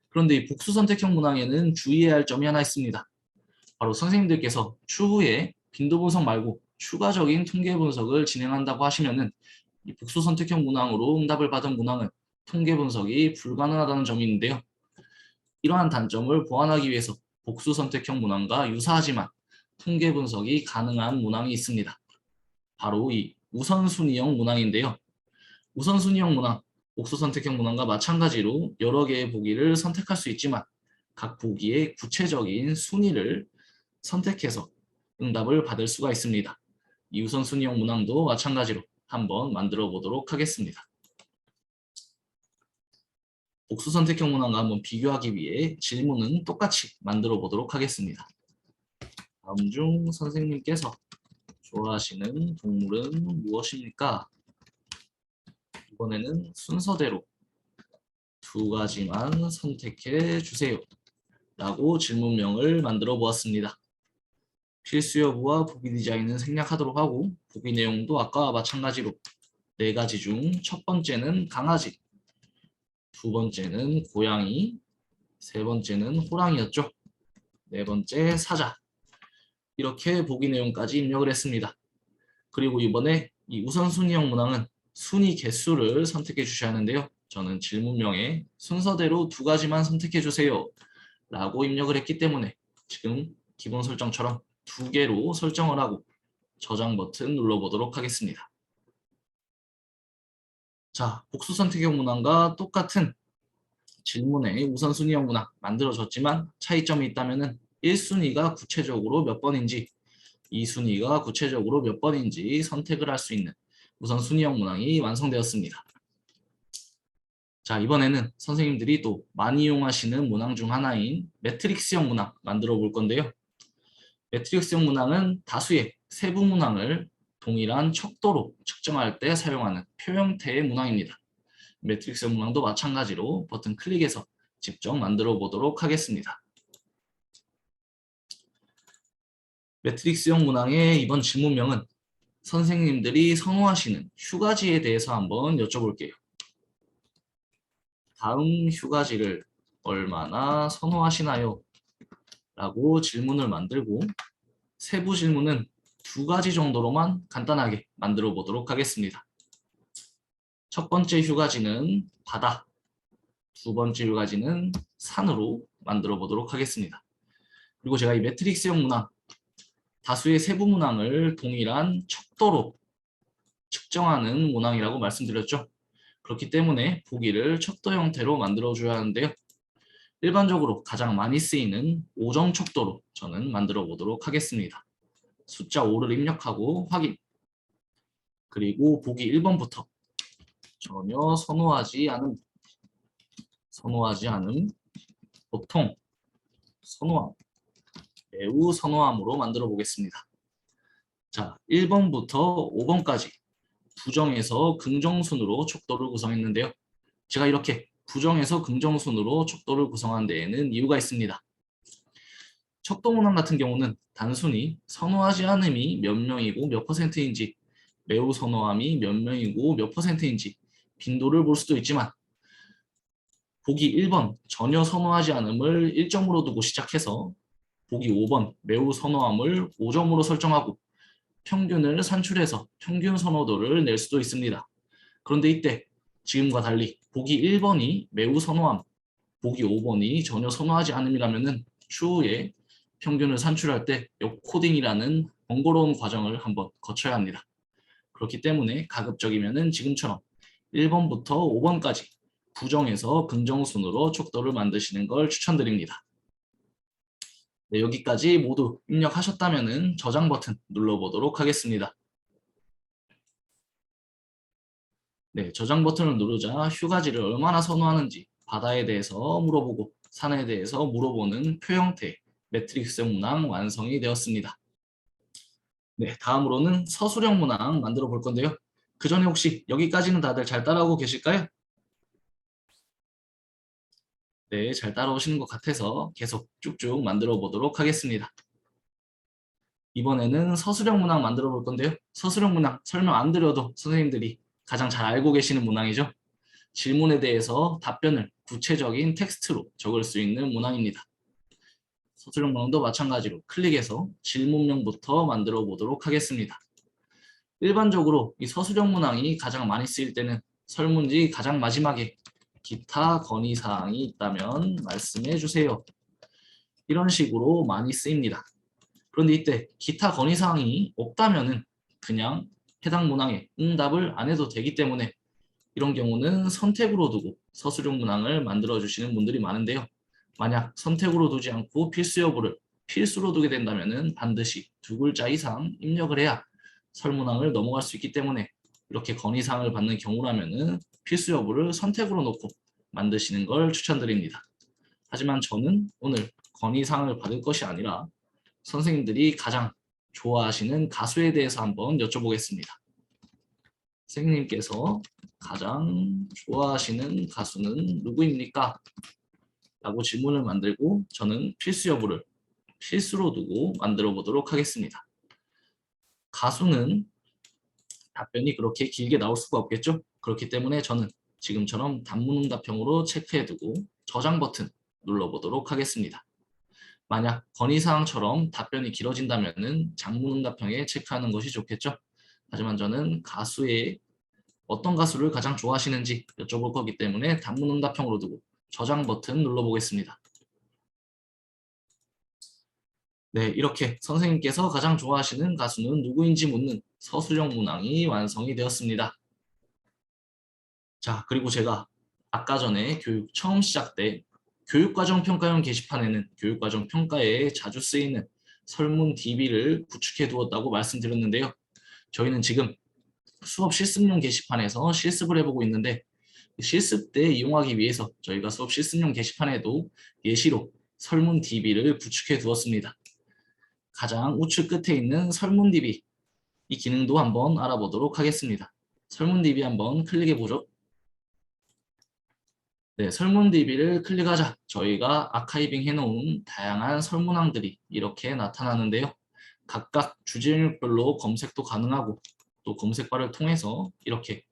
그런데 이 복수 선택형 문항에는 주의해야 할 점이 하나 있습니다. 바로 선생님들께서 추후에 빈도 분석 말고 추가적인 통계 분석을 진행한다고 하시면은 이 복수 선택형 문항으로 응답을 받은 문항은 통계 분석이 불가능하다는 점이 있는데요. 이러한 단점을 보완하기 위해서 복수 선택형 문항과 유사하지만 통계 분석이 가능한 문항이 있습니다. 바로 이 우선순위형 문항인데요. 우선순위형 문항, 복수 선택형 문항과 마찬가지로 여러 개의 보기를 선택할 수 있지만 각 보기의 구체적인 순위를 선택해서 응답을 받을 수가 있습니다. 이 우선순위형 문항도 마찬가지로 한번 만들어 보도록 하겠습니다. 복수 선택형 문항과 한번 비교하기 위해 질문은 똑같이 만들어 보도록 하겠습니다. 다음 중 선생님께서 좋아하시는 동물은 무엇입니까? 이번에는 순서대로 두 가지만 선택해 주세요. 라고 질문명을 만들어 보았습니다. 필수 여부와 보기 디자인은 생략하도록 하고 보기 내용도 아까와 마찬가지로 네 가지 중 첫 번째는 강아지, 두 번째는 고양이, 세 번째는 호랑이였죠. 네 번째 사자. 이렇게 보기 내용까지 입력을 했습니다. 그리고 이번에 이 우선순위형 문항은 순위 개수를 선택해 주셔야 하는데요. 저는 질문명에 순서대로 두 가지만 선택해 주세요. 라고 입력을 했기 때문에 지금 기본 설정처럼 두 개로 설정을 하고 저장 버튼 눌러보도록 하겠습니다. 자, 복수 선택형 문항과 똑같은 질문의 우선순위형 문항 만들어졌지만 차이점이 있다면 1순위가 구체적으로 몇 번인지 2순위가 구체적으로 몇 번인지 선택을 할 수 있는 우선순위형 문항이 완성되었습니다. 자, 이번에는 선생님들이 또 많이 이용하시는 문항 중 하나인 매트릭스형 문항 만들어 볼 건데요. 매트릭스형 문항은 다수의 세부 문항을 동일한 척도로 측정할 때 사용하는 표 형태의 문항입니다. 매트릭스형 문항도 마찬가지로 버튼 클릭해서 직접 만들어 보도록 하겠습니다. 매트릭스형 문항의 이번 질문명은 선생님들이 선호하시는 휴가지에 대해서 한번 여쭤볼게요. 다음 휴가지를 얼마나 선호하시나요? 라고 질문을 만들고 세부 질문은 두 가지 정도로만 간단하게 만들어 보도록 하겠습니다. 첫 번째 휴가지는 바다, 두 번째 휴가지는 산으로 만들어 보도록 하겠습니다. 그리고 제가 이 매트릭스형 문항, 다수의 세부 문항을 동일한 척도로 측정하는 문항이라고 말씀드렸죠. 그렇기 때문에 보기를 척도 형태로 만들어줘야 하는데요. 일반적으로 가장 많이 쓰이는 5점 척도로 저는 만들어 보도록 하겠습니다. 숫자 5를 입력하고 확인. 그리고 보기 1번부터 전혀 선호하지 않음, 보통, 선호함, 매우 선호함으로 만들어 보겠습니다. 자, 1번부터 5번까지 부정에서 긍정순으로 척도를 구성했는데요. 제가 이렇게 부정에서 긍정순으로 척도를 구성한 데에는 이유가 있습니다. 척도 문항 같은 경우는 단순히 선호하지 않음이 몇 명이고 몇 퍼센트인지, 매우 선호함이 몇 명이고 몇 퍼센트인지 빈도를 볼 수도 있지만 보기 1번 전혀 선호하지 않음을 1점으로 두고 시작해서 보기 5번 매우 선호함을 5점으로 설정하고 평균을 산출해서 평균 선호도를 낼 수도 있습니다. 그런데 이때 지금과 달리 보기 1번이 매우 선호함, 보기 5번이 전혀 선호하지 않음이라면 추후에 평균을 산출할 때 역코딩이라는 번거로운 과정을 한번 거쳐야 합니다. 그렇기 때문에 가급적이면 지금처럼 1번부터 5번까지 부정에서 긍정순으로 척도를 만드시는 걸 추천드립니다. 네, 여기까지 모두 입력하셨다면 저장 버튼 눌러보도록 하겠습니다. 네, 저장 버튼을 누르자 휴가지를 얼마나 선호하는지 바다에 대해서 물어보고 산에 대해서 물어보는 표 형태 매트릭스형 문항 완성이 되었습니다. 네, 다음으로는 서술형 문항 만들어 볼 건데요. 그 전에 혹시 여기까지는 다들 잘 따라오고 계실까요? 네, 잘 따라오시는 것 같아서 계속 쭉쭉 만들어 보도록 하겠습니다. 이번에는 서술형 문항 만들어 볼 건데요. 서술형 문항 설명 안 드려도 선생님들이 가장 잘 알고 계시는 문항이죠. 질문에 대해서 답변을 구체적인 텍스트로 적을 수 있는 문항입니다. 서술형 문항도 마찬가지로 클릭해서 질문명부터 만들어 보도록 하겠습니다. 일반적으로 이 서술형 문항이 가장 많이 쓰일 때는 설문지 가장 마지막에 기타 건의사항이 있다면 말씀해 주세요. 이런 식으로 많이 쓰입니다. 그런데 이때 기타 건의사항이 없다면은 그냥 해당 문항에 응답을 안 해도 되기 때문에 이런 경우는 선택으로 두고 서술형 문항을 만들어 주시는 분들이 많은데요. 만약 선택으로 두지 않고 필수 여부를 필수로 두게 된다면은 반드시 두 글자 이상 입력을 해야 설문항을 넘어갈 수 있기 때문에 이렇게 건의사항을 받는 경우라면은 필수 여부를 선택으로 놓고 만드시는 걸 추천드립니다. 하지만 저는 오늘 건의사항을 받을 것이 아니라 선생님들이 가장 좋아하시는 가수에 대해서 한번 여쭤보겠습니다. 선생님께서 가장 좋아하시는 가수는 누구입니까? 라고 질문을 만들고 저는 필수 여부를 필수로 두고 만들어 보도록 하겠습니다. 가수는 답변이 그렇게 길게 나올 수가 없겠죠? 그렇기 때문에 저는 지금처럼 단문응답형으로 체크해두고 저장 버튼 눌러보도록 하겠습니다. 만약 건의사항처럼 답변이 길어진다면 장문응답형에 체크하는 것이 좋겠죠? 하지만 저는 가수의 어떤 가수를 가장 좋아하시는지 여쭤볼 거기 때문에 단문응답형으로 두고 저장 버튼 눌러보겠습니다. 네, 이렇게 선생님께서 가장 좋아하시는 가수는 누구인지 묻는 서술형 문항이 완성이 되었습니다. 자, 그리고 제가 아까 전에 교육 처음 시작 때 교육과정 평가용 게시판에는 교육과정 평가에 자주 쓰이는 설문 DB를 구축해 두었다고 말씀드렸는데요. 저희는 지금 수업 실습용 게시판에서 실습을 해보고 있는데 실습 때 이용하기 위해서 저희가 수업 실습용 게시판에도 예시로 설문 DB를 구축해 두었습니다. 가장 우측 끝에 있는 설문 DB 이 기능도 한번 알아보도록 하겠습니다. 설문 DB 한번 클릭해 보죠. 네, 설문 DB를 클릭하자 저희가 아카이빙 해놓은 다양한 설문항들이 이렇게 나타나는데요. 각각 주제 영역별로 검색도 가능하고 또 검색바를 통해서 이렇게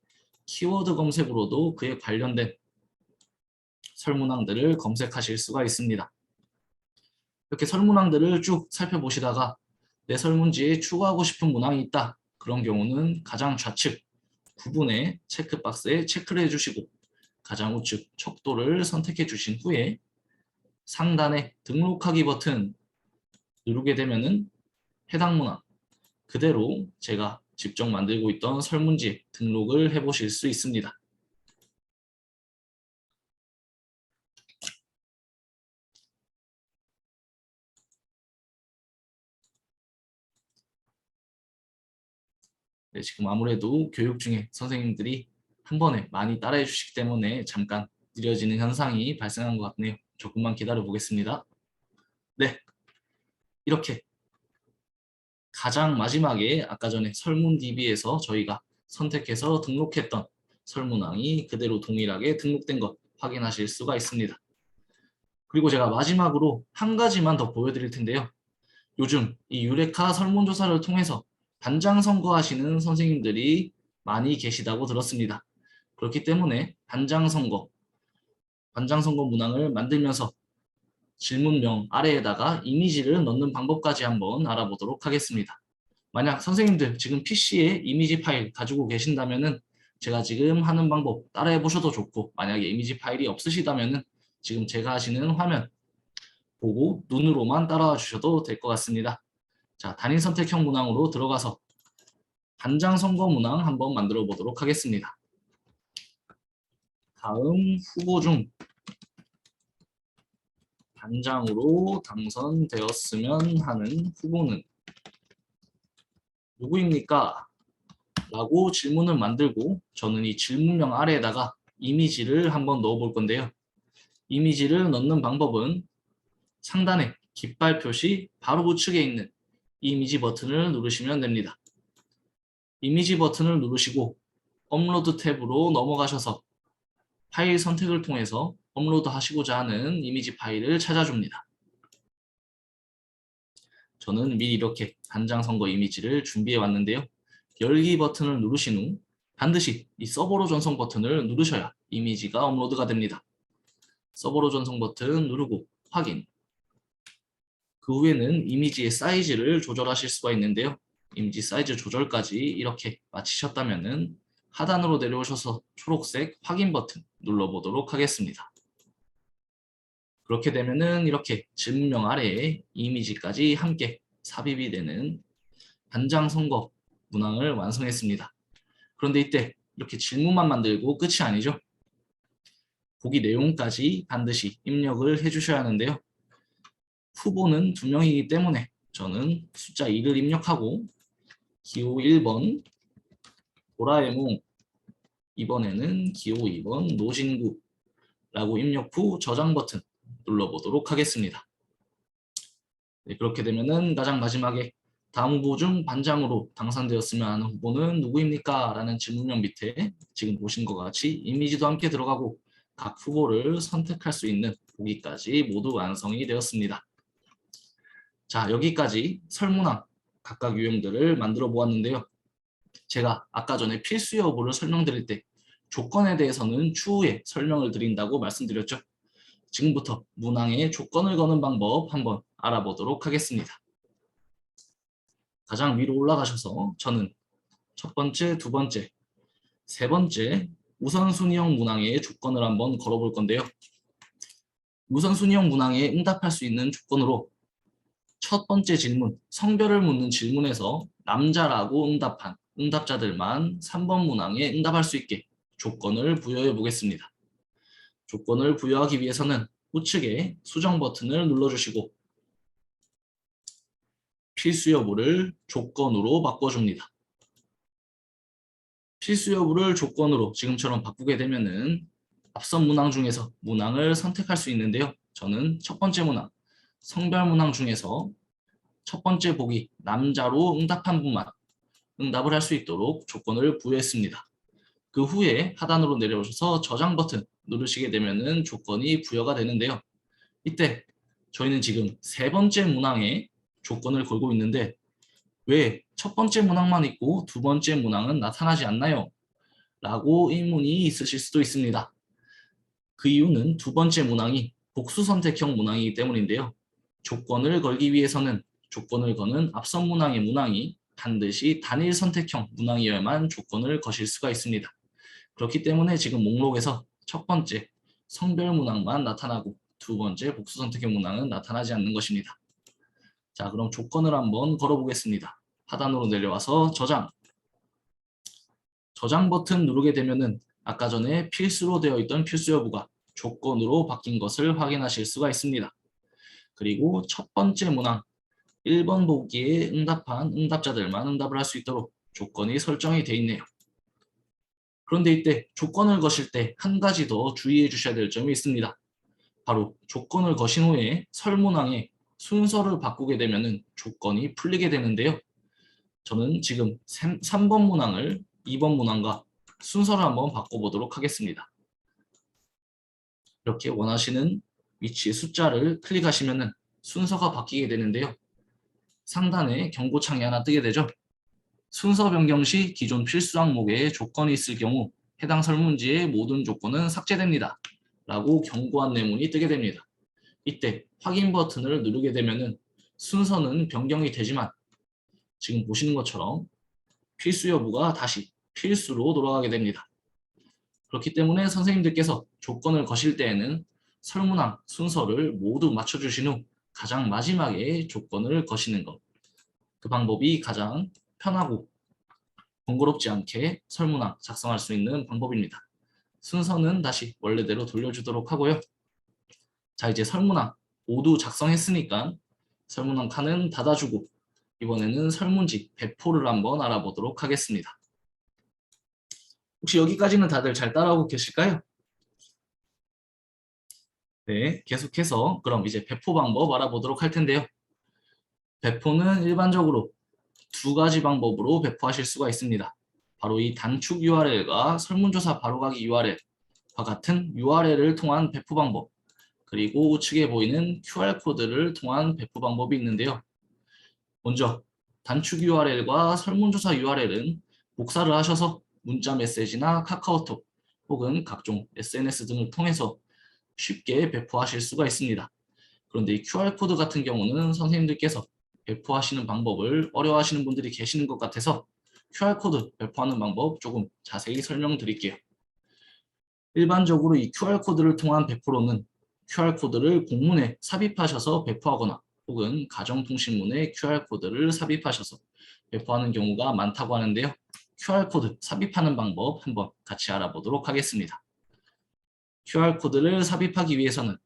키워드 검색으로도 그에 관련된 설문항들을 검색하실 수가 있습니다. 이렇게 설문항들을 쭉 살펴보시다가 내 설문지에 추가하고 싶은 문항이 있다. 그런 경우는 가장 좌측 부분에 체크박스에 체크를 해주시고 가장 우측 척도를 선택해 주신 후에 상단에 등록하기 버튼 누르게 되면은 해당 문항 그대로 제가 직접 만들고 있던 설문지에 등록을 해 보실 수 있습니다. 네, 지금 아무래도 교육 중에 선생님들이 한 번에 많이 따라해 주시기 때문에 잠깐 느려지는 현상이 발생한 것 같네요. 조금만 기다려 보겠습니다. 네, 이렇게 가장 마지막에 아까 전에 설문 DB에서 저희가 선택해서 등록했던 설문항이 그대로 동일하게 등록된 것 확인하실 수가 있습니다. 그리고 제가 마지막으로 한 가지만 더 보여드릴 텐데요. 요즘 이 유레카 설문조사를 통해서 반장 선거하시는 선생님들이 많이 계시다고 들었습니다. 그렇기 때문에 반장 선거 문항을 만들면서 질문명 아래에다가 이미지를 넣는 방법까지 한번 알아보도록 하겠습니다. 만약 선생님들 지금 PC에 이미지 파일 가지고 계신다면은 제가 지금 하는 방법 따라해 보셔도 좋고 만약에 이미지 파일이 없으시다면은 지금 제가 하시는 화면 보고 눈으로만 따라와 주셔도 될 것 같습니다. 자, 단일 선택형 문항으로 들어가서 반장 선거 문항 한번 만들어 보도록 하겠습니다. 다음 후보 중 반장으로 당선되었으면 하는 후보는 누구입니까? 라고 질문을 만들고 저는 이 질문명 아래에다가 이미지를 한번 넣어 볼 건데요. 이미지를 넣는 방법은 상단에 깃발 표시 바로 우측에 있는 이미지 버튼을 누르시면 됩니다. 이미지 버튼을 누르시고 업로드 탭으로 넘어가셔서 파일 선택을 통해서 업로드 하시고자 하는 이미지 파일을 찾아줍니다. 저는 미리 이렇게 단장 선거 이미지를 준비해 왔는데요. 열기 버튼을 누르신 후 반드시 이 서버로 전송 버튼을 누르셔야 이미지가 업로드가 됩니다. 서버로 전송 버튼 누르고 확인. 그 후에는 이미지의 사이즈를 조절하실 수가 있는데요. 이미지 사이즈 조절까지 이렇게 마치셨다면 하단으로 내려오셔서 초록색 확인 버튼 눌러보도록 하겠습니다. 그렇게 되면은 이렇게 질문명 아래에 이미지까지 함께 삽입이 되는 단장 선거 문항을 완성했습니다. 그런데 이때 이렇게 질문만 만들고 끝이 아니죠. 보기 내용까지 반드시 입력을 해주셔야 하는데요. 후보는 2명이기 때문에 저는 숫자 2를 입력하고 기호 1번 도라에몽, 이번에는 기호 2번 노진구라고 입력 후 저장 버튼 눌러보도록 하겠습니다. 네, 그렇게 되면은 가장 마지막에 다음 후보 중 반장으로 당선되었으면 하는 후보는 누구입니까? 라는 질문명 밑에 지금 보신 것 같이 이미지도 함께 들어가고 각 후보를 선택할 수 있는 보기까지 모두 완성이 되었습니다. 자, 여기까지 설문항 각각 유형들을 만들어 보았는데요. 제가 아까 전에 필수 여부를 설명드릴 때 조건에 대해서는 추후에 설명을 드린다고 말씀드렸죠. 지금부터 문항에 조건을 거는 방법 한번 알아보도록 하겠습니다. 가장 위로 올라가셔서 저는 첫 번째, 두 번째, 세 번째 우선순위형 문항의 조건을 한번 걸어볼 건데요. 우선순위형 문항에 응답할 수 있는 조건으로 첫 번째 질문, 성별을 묻는 질문에서 남자라고 응답한 응답자들만 3번 문항에 응답할 수 있게 조건을 부여해 보겠습니다. 조건을 부여하기 위해서는 우측에 수정 버튼을 눌러주시고 필수 여부를 조건으로 바꿔줍니다. 필수 여부를 조건으로 지금처럼 바꾸게 되면은 앞선 문항 중에서 문항을 선택할 수 있는데요. 저는 첫 번째 문항, 성별 문항 중에서 첫 번째 보기 남자로 응답한 분만 응답을 할 수 있도록 조건을 부여했습니다. 그 후에 하단으로 내려오셔서 저장 버튼 누르시게 되면은 조건이 부여가 되는데요. 이때 저희는 지금 세 번째 문항에 조건을 걸고 있는데 왜 첫 번째 문항만 있고 두 번째 문항은 나타나지 않나요? 라고 의문이 있으실 수도 있습니다. 그 이유는 두 번째 문항이 복수 선택형 문항이기 때문인데요. 조건을 걸기 위해서는 조건을 거는 앞선 문항의 문항이 반드시 단일 선택형 문항이어야만 조건을 거실 수가 있습니다. 그렇기 때문에 지금 목록에서 첫 번째 성별 문항만 나타나고 두 번째 복수 선택형 문항은 나타나지 않는 것입니다. 자, 그럼 조건을 한번 걸어보겠습니다. 하단으로 내려와서 저장. 저장 버튼 누르게 되면은 아까 전에 필수로 되어 있던 필수 여부가 조건으로 바뀐 것을 확인하실 수가 있습니다. 그리고 첫 번째 문항 1번 보기에 응답한 응답자들만 응답을 할 수 있도록 조건이 설정이 되어 있네요. 그런데 이때 조건을 거실 때 한 가지 더 주의해 주셔야 될 점이 있습니다. 바로 조건을 거신 후에 설문항에 순서를 바꾸게 되면 조건이 풀리게 되는데요. 저는 지금 3번 문항을 2번 문항과 순서를 한번 바꿔보도록 하겠습니다. 이렇게 원하시는 위치의 숫자를 클릭하시면 순서가 바뀌게 되는데요. 상단에 경고창이 하나 뜨게 되죠. 순서 변경 시 기존 필수 항목에 조건이 있을 경우 해당 설문지의 모든 조건은 삭제됩니다. 라고 경고 안내문이 뜨게 됩니다. 이때 확인 버튼을 누르게 되면 순서는 변경이 되지만 지금 보시는 것처럼 필수 여부가 다시 필수로 돌아가게 됩니다. 그렇기 때문에 선생님들께서 조건을 거실 때에는 설문항 순서를 모두 맞춰주신 후 가장 마지막에 조건을 거시는 것. 그 방법이 가장 편하고 번거롭지 않게 설문항 작성할 수 있는 방법입니다. 순서는 다시 원래대로 돌려주도록 하고요. 자, 이제 설문항 모두 작성했으니까 설문항 칸은 닫아주고 이번에는 설문지 배포를 한번 알아보도록 하겠습니다. 혹시 여기까지는 다들 잘 따라오고 계실까요? 네, 계속해서 그럼 이제 배포 방법 알아보도록 할 텐데요. 배포는 일반적으로 두 가지 방법으로 배포하실 수가 있습니다. 바로 이 단축 URL과 설문조사 바로가기 URL과 같은 URL을 통한 배포 방법, 그리고 우측에 보이는 QR코드를 통한 배포 방법이 있는데요. 먼저 단축 URL과 설문조사 URL은 복사를 하셔서 문자 메시지나 카카오톡 혹은 각종 SNS 등을 통해서 쉽게 배포하실 수가 있습니다. 그런데 이 QR코드 같은 경우는 선생님들께서 배포하시는 방법을 어려워하시는 분들이 계시는 것 같아서 QR코드 배포하는 방법 조금 자세히 설명드릴게요. 일반적으로 이 QR코드를 통한 배포로는 QR코드를 공문에 삽입하셔서 배포하거나 혹은 가정통신문에 QR코드를 삽입하셔서 배포하는 경우가 많다고 하는데요. QR코드 삽입하는 방법 한번 같이 알아보도록 하겠습니다. QR코드를 삽입하기 위해서는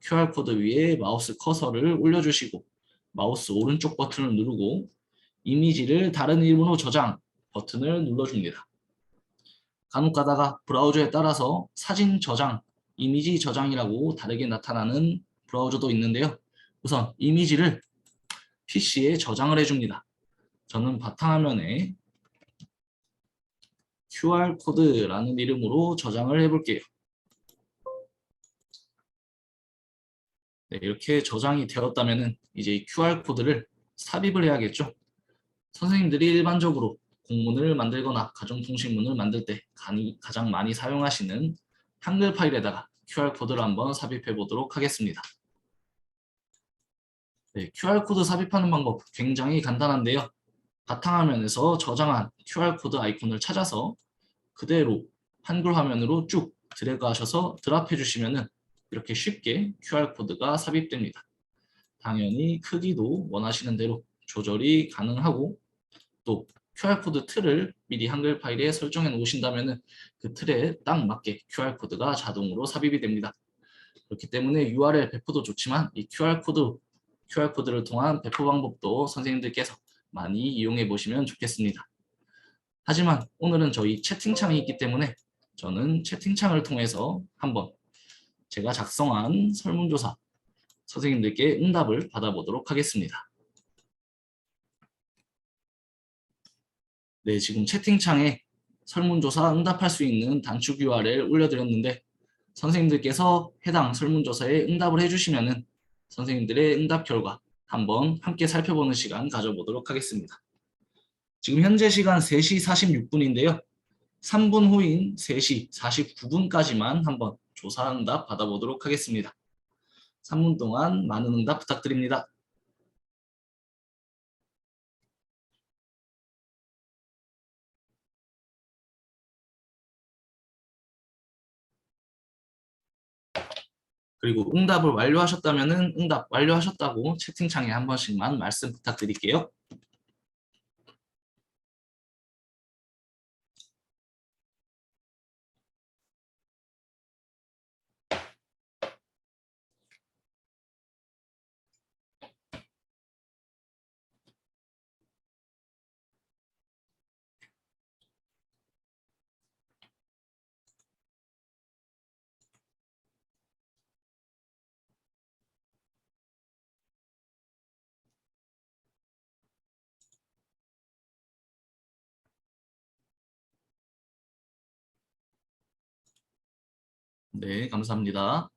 QR코드 위에 마우스 커서를 올려주시고 마우스 오른쪽 버튼을 누르고 이미지를 다른 이름으로 저장 버튼을 눌러줍니다. 간혹 가다가 브라우저에 따라서 사진 저장, 이미지 저장이라고 다르게 나타나는 브라우저도 있는데요. 우선 이미지를 PC에 저장을 해줍니다. 저는 바탕화면에 QR코드라는 이름으로 저장을 해볼게요. 네, 이렇게 저장이 되었다면 이제 이 QR코드를 삽입을 해야겠죠. 선생님들이 일반적으로 공문을 만들거나 가정통신문을 만들 때 가장 많이 사용하시는 한글 파일에다가 QR코드를 한번 삽입해 보도록 하겠습니다. 네, QR코드 삽입하는 방법 굉장히 간단한데요. 바탕화면에서 저장한 QR코드 아이콘을 찾아서 그대로 한글 화면으로 쭉 드래그 하셔서 드랍해 주시면 이렇게 쉽게 QR코드가 삽입됩니다. 당연히 크기도 원하시는 대로 조절이 가능하고 또 QR코드 틀을 미리 한글 파일에 설정해 놓으신다면 그 틀에 딱 맞게 QR코드가 자동으로 삽입이 됩니다. 그렇기 때문에 URL 배포도 좋지만 이 QR코드를 통한 배포 방법도 선생님들께서 많이 이용해 보시면 좋겠습니다. 하지만 오늘은 저희 채팅창이 있기 때문에 저는 채팅창을 통해서 한번 제가 작성한 설문조사 선생님들께 응답을 받아보도록 하겠습니다. 네, 지금 채팅창에 설문조사 응답할 수 있는 단축 URL 올려드렸는데 선생님들께서 해당 설문조사에 응답을 해주시면 선생님들의 응답 결과 한번 함께 살펴보는 시간 가져보도록 하겠습니다. 지금 현재 시간 3시 46분인데요. 3분 후인 3시 49분까지만 한번 조사 응답 받아보도록 하겠습니다. 3분 동안 많은 응답 부탁드립니다. 그리고 응답을 완료하셨다면 응답 완료하셨다고 채팅창에 한 번씩만 말씀 부탁드릴게요. 네, 감사합니다.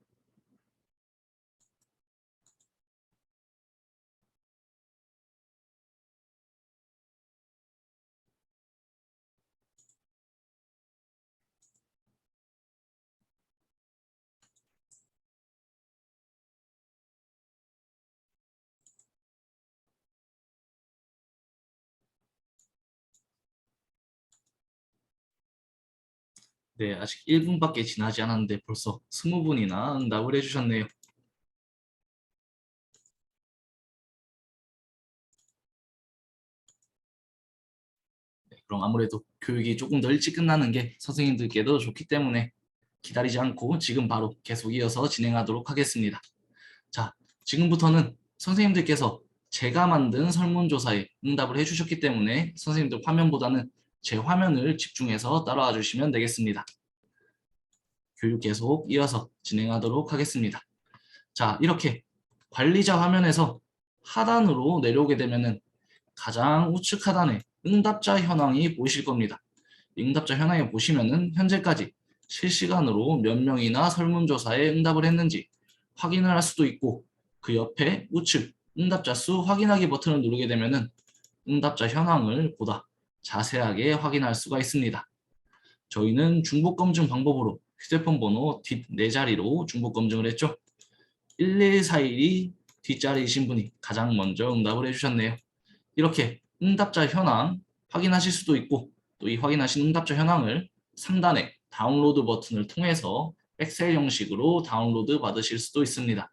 네, 아직 1분밖에 지나지 않았는데 벌써 20분이나 응답을 해주셨네요. 네, 그럼 아무래도 교육이 조금 더 일찍 끝나는 게 선생님들께도 좋기 때문에 기다리지 않고 지금 바로 계속 이어서 진행하도록 하겠습니다. 자, 지금부터는 선생님들께서 제가 만든 설문조사에 응답을 해주셨기 때문에 선생님들 화면보다는 제 화면을 집중해서 따라와 주시면 되겠습니다. 교육 계속 이어서 진행하도록 하겠습니다. 자, 이렇게 관리자 화면에서 하단으로 내려오게 되면은 가장 우측 하단에 응답자 현황이 보이실 겁니다. 응답자 현황에 보시면은 현재까지 실시간으로 몇 명이나 설문조사에 응답을 했는지 확인을 할 수도 있고 그 옆에 우측 응답자 수 확인하기 버튼을 누르게 되면은 응답자 현황을 보다 자세하게 확인할 수가 있습니다. 저희는 중복 검증 방법으로 휴대폰 번호 뒷 4자리로 중복 검증을 했죠. 11412 뒷자리이신 분이 가장 먼저 응답을 해주셨네요. 이렇게 응답자 현황 확인하실 수도 있고, 또 이 확인하신 응답자 현황을 상단에 다운로드 버튼을 통해서 엑셀 형식으로 다운로드 받으실 수도 있습니다.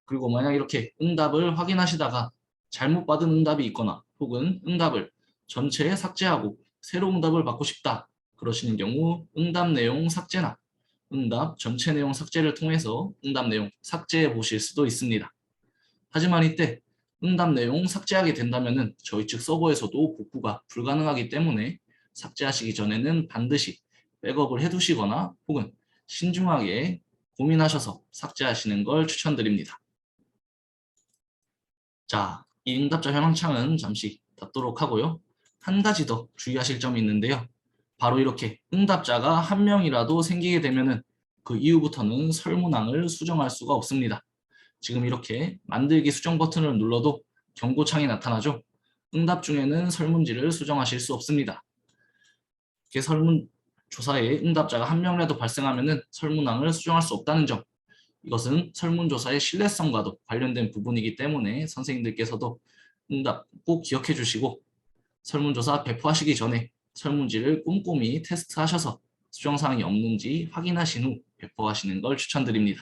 그리고 만약 이렇게 응답을 확인하시다가 잘못 받은 응답이 있거나 혹은 응답을 전체 삭제하고 새로 응답을 받고 싶다 그러시는 경우 응답 내용 삭제나 응답 전체 내용 삭제를 통해서 응답 내용 삭제해 보실 수도 있습니다. 하지만 이때 응답 내용 삭제하게 된다면 저희 측 서버에서도 복구가 불가능하기 때문에 삭제하시기 전에는 반드시 백업을 해두시거나 혹은 신중하게 고민하셔서 삭제하시는 걸 추천드립니다. 자, 이 응답자 현황창은 잠시 닫도록 하고요. 한 가지 더 주의하실 점이 있는데요. 바로 이렇게 응답자가 한 명이라도 생기게 되면은 그 이후부터는 설문항을 수정할 수가 없습니다. 지금 이렇게 만들기 수정 버튼을 눌러도 경고창이 나타나죠. 응답 중에는 설문지를 수정하실 수 없습니다. 이렇게 설문조사에 응답자가 한 명이라도 발생하면은 설문항을 수정할 수 없다는 점, 이것은 설문조사의 신뢰성과도 관련된 부분이기 때문에 선생님들께서도 응답 꼭 기억해 주시고 설문조사 배포하시기 전에 설문지를 꼼꼼히 테스트하셔서 수정사항이 없는지 확인하신 후 배포하시는 걸 추천드립니다.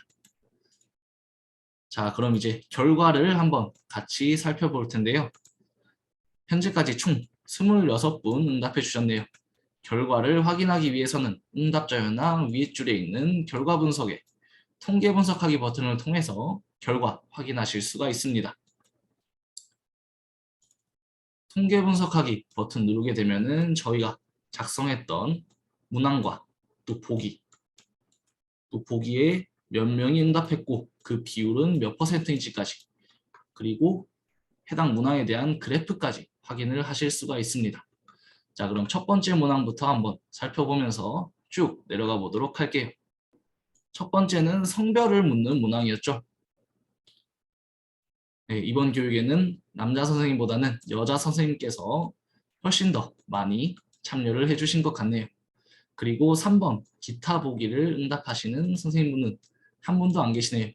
자, 그럼 이제 결과를 한번 같이 살펴볼 텐데요. 현재까지 총 26분 응답해 주셨네요. 결과를 확인하기 위해서는 응답자 현황 윗줄에 있는 결과 분석에 통계 분석하기 버튼을 통해서 결과 확인하실 수가 있습니다. 통계 분석하기 버튼 누르게 되면은 저희가 작성했던 문항과 또 보기에 몇 명이 응답했고 그 비율은 몇 %인지까지, 그리고 해당 문항에 대한 그래프까지 확인을 하실 수가 있습니다. 자, 그럼 첫 번째 문항부터 한번 살펴보면서 쭉 내려가 보도록 할게요. 첫 번째는 성별을 묻는 문항이었죠. 네, 이번 교육에는 남자 선생님보다는 여자 선생님께서 훨씬 더 많이 참여를 해주신 것 같네요. 그리고 3번 기타 보기를 응답하시는 선생님분은 한 분도 안 계시네요.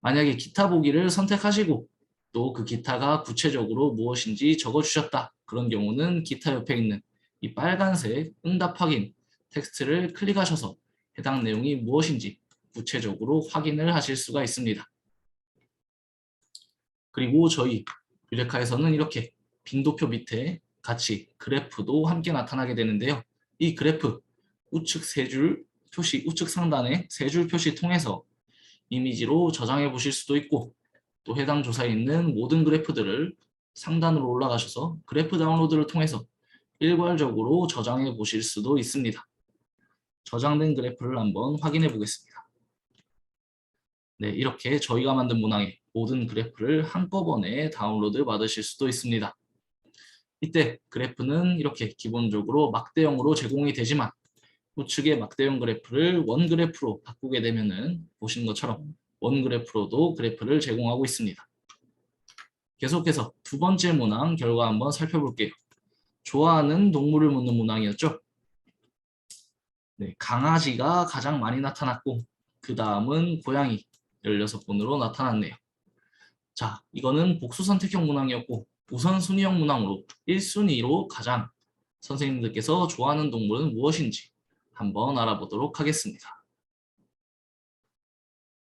만약에 기타 보기를 선택하시고 또 그 기타가 구체적으로 무엇인지 적어주셨다. 그런 경우는 기타 옆에 있는 이 빨간색 응답 확인 텍스트를 클릭하셔서 해당 내용이 무엇인지 구체적으로 확인을 하실 수가 있습니다. 그리고 저희 유레카에서는 이렇게 빈도표 밑에 같이 그래프도 함께 나타나게 되는데요. 이 그래프 우측 세 줄 표시, 우측 상단에 세 줄 표시 통해서 이미지로 저장해 보실 수도 있고, 또 해당 조사에 있는 모든 그래프들을 상단으로 올라가셔서 그래프 다운로드를 통해서 일괄적으로 저장해 보실 수도 있습니다. 저장된 그래프를 한번 확인해 보겠습니다. 네, 이렇게 저희가 만든 문항의 모든 그래프를 한꺼번에 다운로드 받으실 수도 있습니다. 이때 그래프는 이렇게 기본적으로 막대형으로 제공이 되지만 우측의 막대형 그래프를 원그래프로 바꾸게 되면은 보시는 것처럼 원그래프로도 그래프를 제공하고 있습니다. 계속해서 두 번째 문항 결과 한번 살펴볼게요. 좋아하는 동물을 묻는 문항이었죠. 네, 강아지가 가장 많이 나타났고 그 다음은 고양이 16번으로 나타났네요. 자, 이거는 복수 선택형 문항이었고 우선순위형 문항으로 1순위로 가장 선생님들께서 좋아하는 동물은 무엇인지 한번 알아보도록 하겠습니다.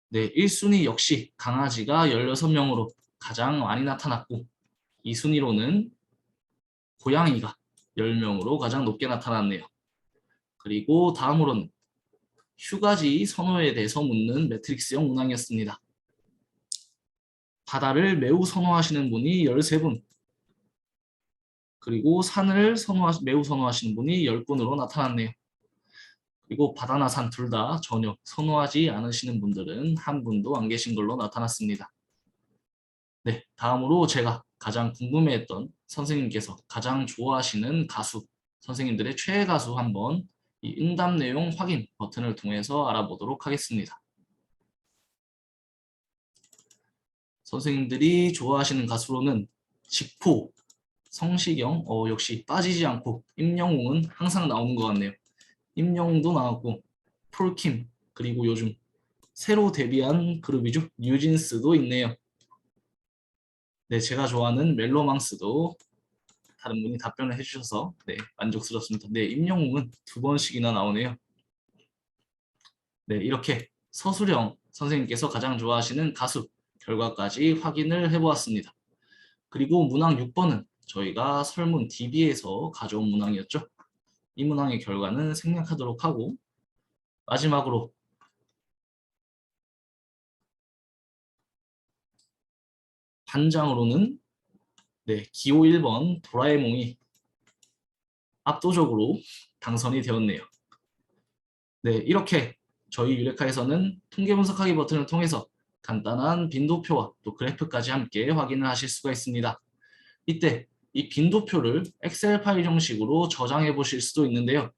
네, 1순위 역시 강아지가 16명으로 가장 많이 나타났고 2순위로는 고양이가 10명으로 가장 높게 나타났네요. 그리고 다음으로는 휴가지 선호에 대해서 묻는 매트릭스형 문항이었습니다. 바다를 매우 선호하시는 분이 13분, 그리고 산을 매우 선호하시는 분이 10분으로 나타났네요. 그리고 바다나 산 둘 다 전혀 선호하지 않으시는 분들은 한 분도 안 계신 걸로 나타났습니다. 네, 다음으로 제가 가장 궁금해했던 선생님께서 가장 좋아하시는 가수, 선생님들의 최애 가수 한번 이 응답 내용 확인 버튼을 통해서 알아보도록 하겠습니다. 선생님들이 좋아하시는 가수로는 직포, 성시경, 역시 빠지지 않고 임영웅은 항상 나오는 것 같네요. 임영웅도 나왔고 폴킴, 그리고 요즘 새로 데뷔한 그룹이죠. 뉴진스도 있네요. 네, 제가 좋아하는 멜로망스도 다른 분이 답변을 해주셔서 네, 만족스럽습니다. 네, 임영웅은 2번씩이나 나오네요. 네, 이렇게 서수령 선생님께서 가장 좋아하시는 가수 결과까지 확인을 해보았습니다. 그리고 문항 6번은 저희가 설문 DB에서 가져온 문항이었죠. 이 문항의 결과는 생략하도록 하고 마지막으로 반장으로는 네, 기호 1번 도라에몽이 압도적으로 당선이 되었네요. 네, 이렇게 저희 유레카에서는 통계 분석하기 버튼을 통해서 간단한 빈도표와 또 그래프까지 함께 확인을 하실 수가 있습니다. 이때 이 빈도표를 엑셀 파일 형식으로 저장해 보실 수도 있는데요.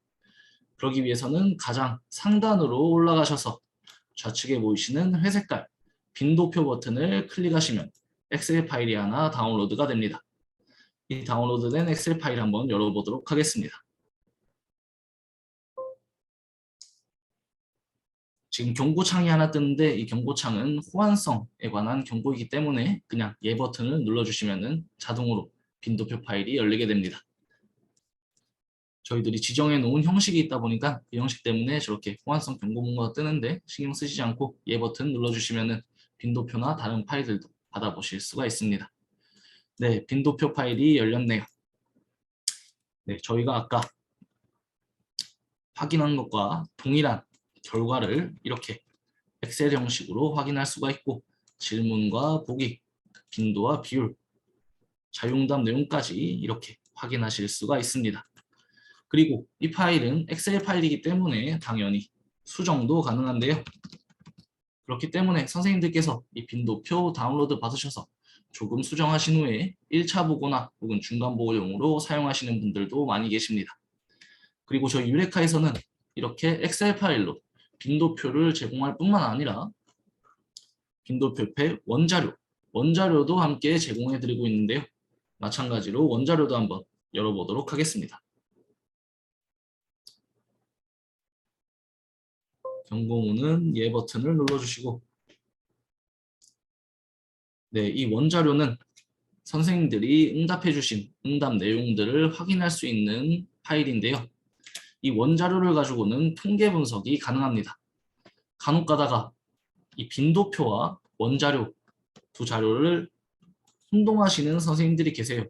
그러기 위해서는 가장 상단으로 올라가셔서 좌측에 보이시는 회색깔 빈도표 버튼을 클릭하시면 엑셀 파일이 하나 다운로드가 됩니다. 이 다운로드된 엑셀 파일 한번 열어보도록 하겠습니다. 지금 경고창이 하나 뜨는데 이 경고창은 호환성에 관한 경고이기 때문에 그냥 예 버튼을 눌러주시면 자동으로 빈도표 파일이 열리게 됩니다. 저희들이 지정해 놓은 형식이 있다 보니까 그 형식 때문에 저렇게 호환성 경고 문구가 뜨는데 신경 쓰시지 않고 예 버튼 눌러주시면 빈도표나 다른 파일들도 받아보실 수가 있습니다. 네, 빈도표 파일이 열렸네요. 네, 저희가 아까 확인한 것과 동일한 결과를 이렇게 엑셀 형식으로 확인할 수가 있고 질문과 보기, 빈도와 비율, 자유응답 내용까지 이렇게 확인하실 수가 있습니다. 그리고 이 파일은 엑셀 파일이기 때문에 당연히 수정도 가능한데요. 그렇기 때문에 선생님들께서 이 빈도표 다운로드 받으셔서 조금 수정하신 후에 1차 보고나 혹은 중간 보고용으로 사용하시는 분들도 많이 계십니다. 그리고 저희 유레카에서는 이렇게 엑셀 파일로 빈도표를 제공할 뿐만 아니라 빈도표표 원자료도 함께 제공해 드리고 있는데요. 마찬가지로 원자료도 한번 열어보도록 하겠습니다. 경고문은 예 버튼을 눌러주시고 네, 이 원자료는 선생님들이 응답해 주신 응답 내용들을 확인할 수 있는 파일인데요. 이 원자료를 가지고는 통계 분석이 가능합니다. 간혹 가다가 이 빈도표와 원자료 두 자료를 혼동하시는 선생님들이 계세요.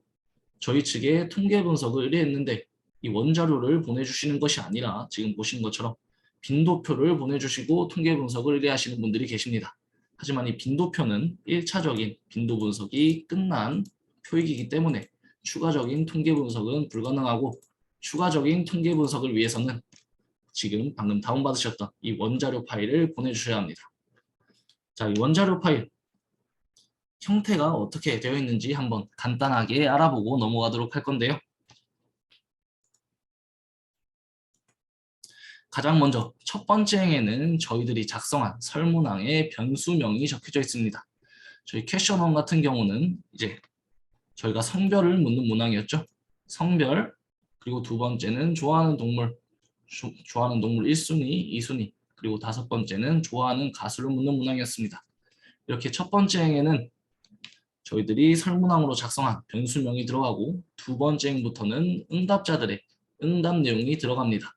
저희 측에 통계 분석을 의뢰했는데 이 원자료를 보내주시는 것이 아니라 지금 보시는 것처럼 빈도표를 보내주시고 통계 분석을 의뢰하시는 분들이 계십니다. 하지만 이 빈도표는 1차적인 빈도 분석이 끝난 표이기 때문에 추가적인 통계 분석은 불가능하고 추가적인 통계 분석을 위해서는 지금 방금 다운받으셨던 이 원자료 파일을 보내주셔야 합니다. 자, 이 원자료 파일 형태가 어떻게 되어 있는지 한번 간단하게 알아보고 넘어가도록 할 건데요. 가장 먼저 첫 번째 행에는 저희들이 작성한 설문항에 변수명이 적혀져 있습니다. 저희 퀘셔넌 같은 경우는 이제 저희가 성별을 묻는 문항이었죠. 성별, 그리고 두 번째는 좋아하는 동물 1순위, 2순위, 그리고 다섯 번째는 좋아하는 가수를 묻는 문항이었습니다. 이렇게 첫 번째 행에는 저희들이 설문항으로 작성한 변수명이 들어가고 두 번째 행부터는 응답자들의 응답 내용이 들어갑니다.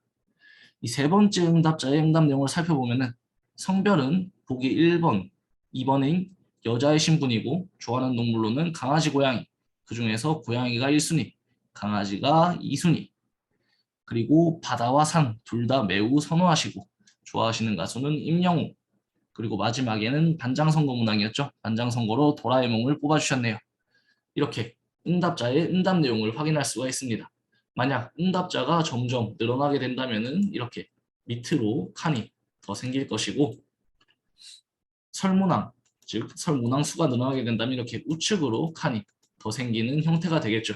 이 세 번째 응답자의 응답 내용을 살펴보면 성별은 보기 1번, 2번인 여자의 신분이고 좋아하는 동물로는 강아지, 고양이, 그 중에서 고양이가 1순위, 강아지가 2순위, 그리고 바다와 산 둘 다 매우 선호하시고 좋아하시는 가수는 임영웅, 그리고 마지막에는 반장선거 문항이었죠. 반장선거로 도라에몽을 뽑아주셨네요. 이렇게 응답자의 응답 내용을 확인할 수가 있습니다. 만약 응답자가 점점 늘어나게 된다면 이렇게 밑으로 칸이 더 생길 것이고 설문항, 즉 설문항 수가 늘어나게 된다면 이렇게 우측으로 칸이 더 생기는 형태가 되겠죠.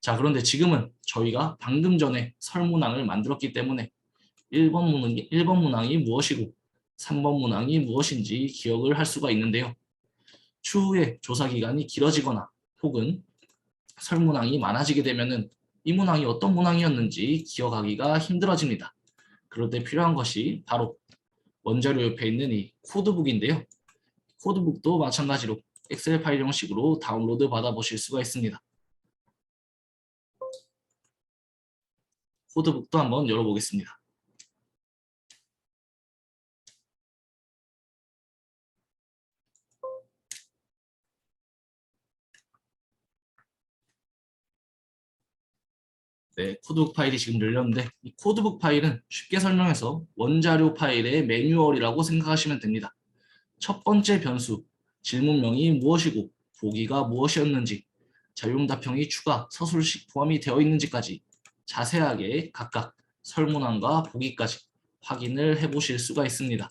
자, 그런데 지금은 저희가 방금 전에 설문항을 만들었기 때문에 1번 문항이 무엇이고 3번 문항이 무엇인지 기억을 할 수가 있는데요. 추후에 조사 기간이 길어지거나 혹은 설문항이 많아지게 되면은 이 문항이 어떤 문항이었는지 기억하기가 힘들어집니다. 그럴 때 필요한 것이 바로 원자료 옆에 있는 이 코드북인데요. 코드북도 마찬가지로 엑셀 파일 형식으로 다운로드 받아보실 수가 있습니다. 코드북도 한번 열어보겠습니다. 네, 코드북 파일이 지금 열렸는데 이 코드북 파일은 쉽게 설명해서 원자료 파일의 매뉴얼이라고 생각하시면 됩니다. 첫 번째 변수, 질문명이 무엇이고 보기가 무엇이었는지, 자용답형이 추가, 서술식 포함이 되어 있는지까지 자세하게 각각 설문항과 보기까지 확인을 해보실 수가 있습니다.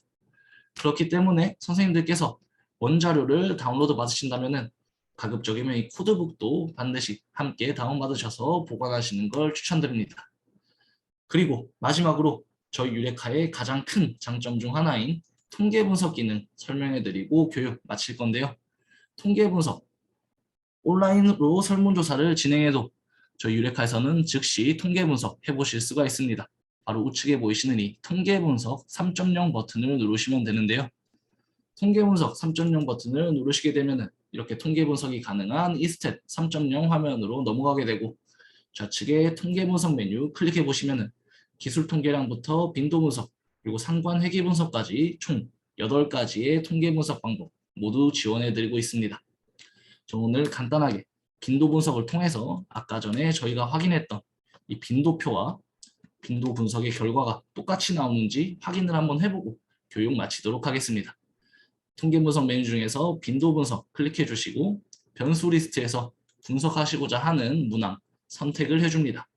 그렇기 때문에 선생님들께서 원자료를 다운로드 받으신다면 가급적이면 이 코드북도 반드시 함께 다운받으셔서 보관하시는 걸 추천드립니다. 그리고 마지막으로 저희 유레카의 가장 큰 장점 중 하나인 통계 분석 기능 설명해드리고 교육 마칠 건데요. 통계 분석, 온라인으로 설문조사를 진행해도 저희 유레카에서는 즉시 통계 분석 해보실 수가 있습니다. 바로 우측에 보이시는 이 통계 분석 3.0 버튼을 누르시면 되는데요. 통계 분석 3.0 버튼을 누르시게 되면 이렇게 통계 분석이 가능한 이스탯 3.0 화면으로 넘어가게 되고 좌측에 통계 분석 메뉴 클릭해 보시면 기술 통계량부터 빈도 분석 그리고 상관 회계 분석까지 총 8가지의 통계 분석 방법 모두 지원해 드리고 있습니다. 저 오늘 간단하게 빈도 분석을 통해서 아까 전에 저희가 확인했던 이 빈도표와 빈도 분석의 결과가 똑같이 나오는지 확인을 한번 해보고 교육 마치도록 하겠습니다. 통계 분석 메뉴 중에서 빈도 분석 클릭해 주시고 변수 리스트에서 분석하시고자 하는 문항 선택을 해줍니다.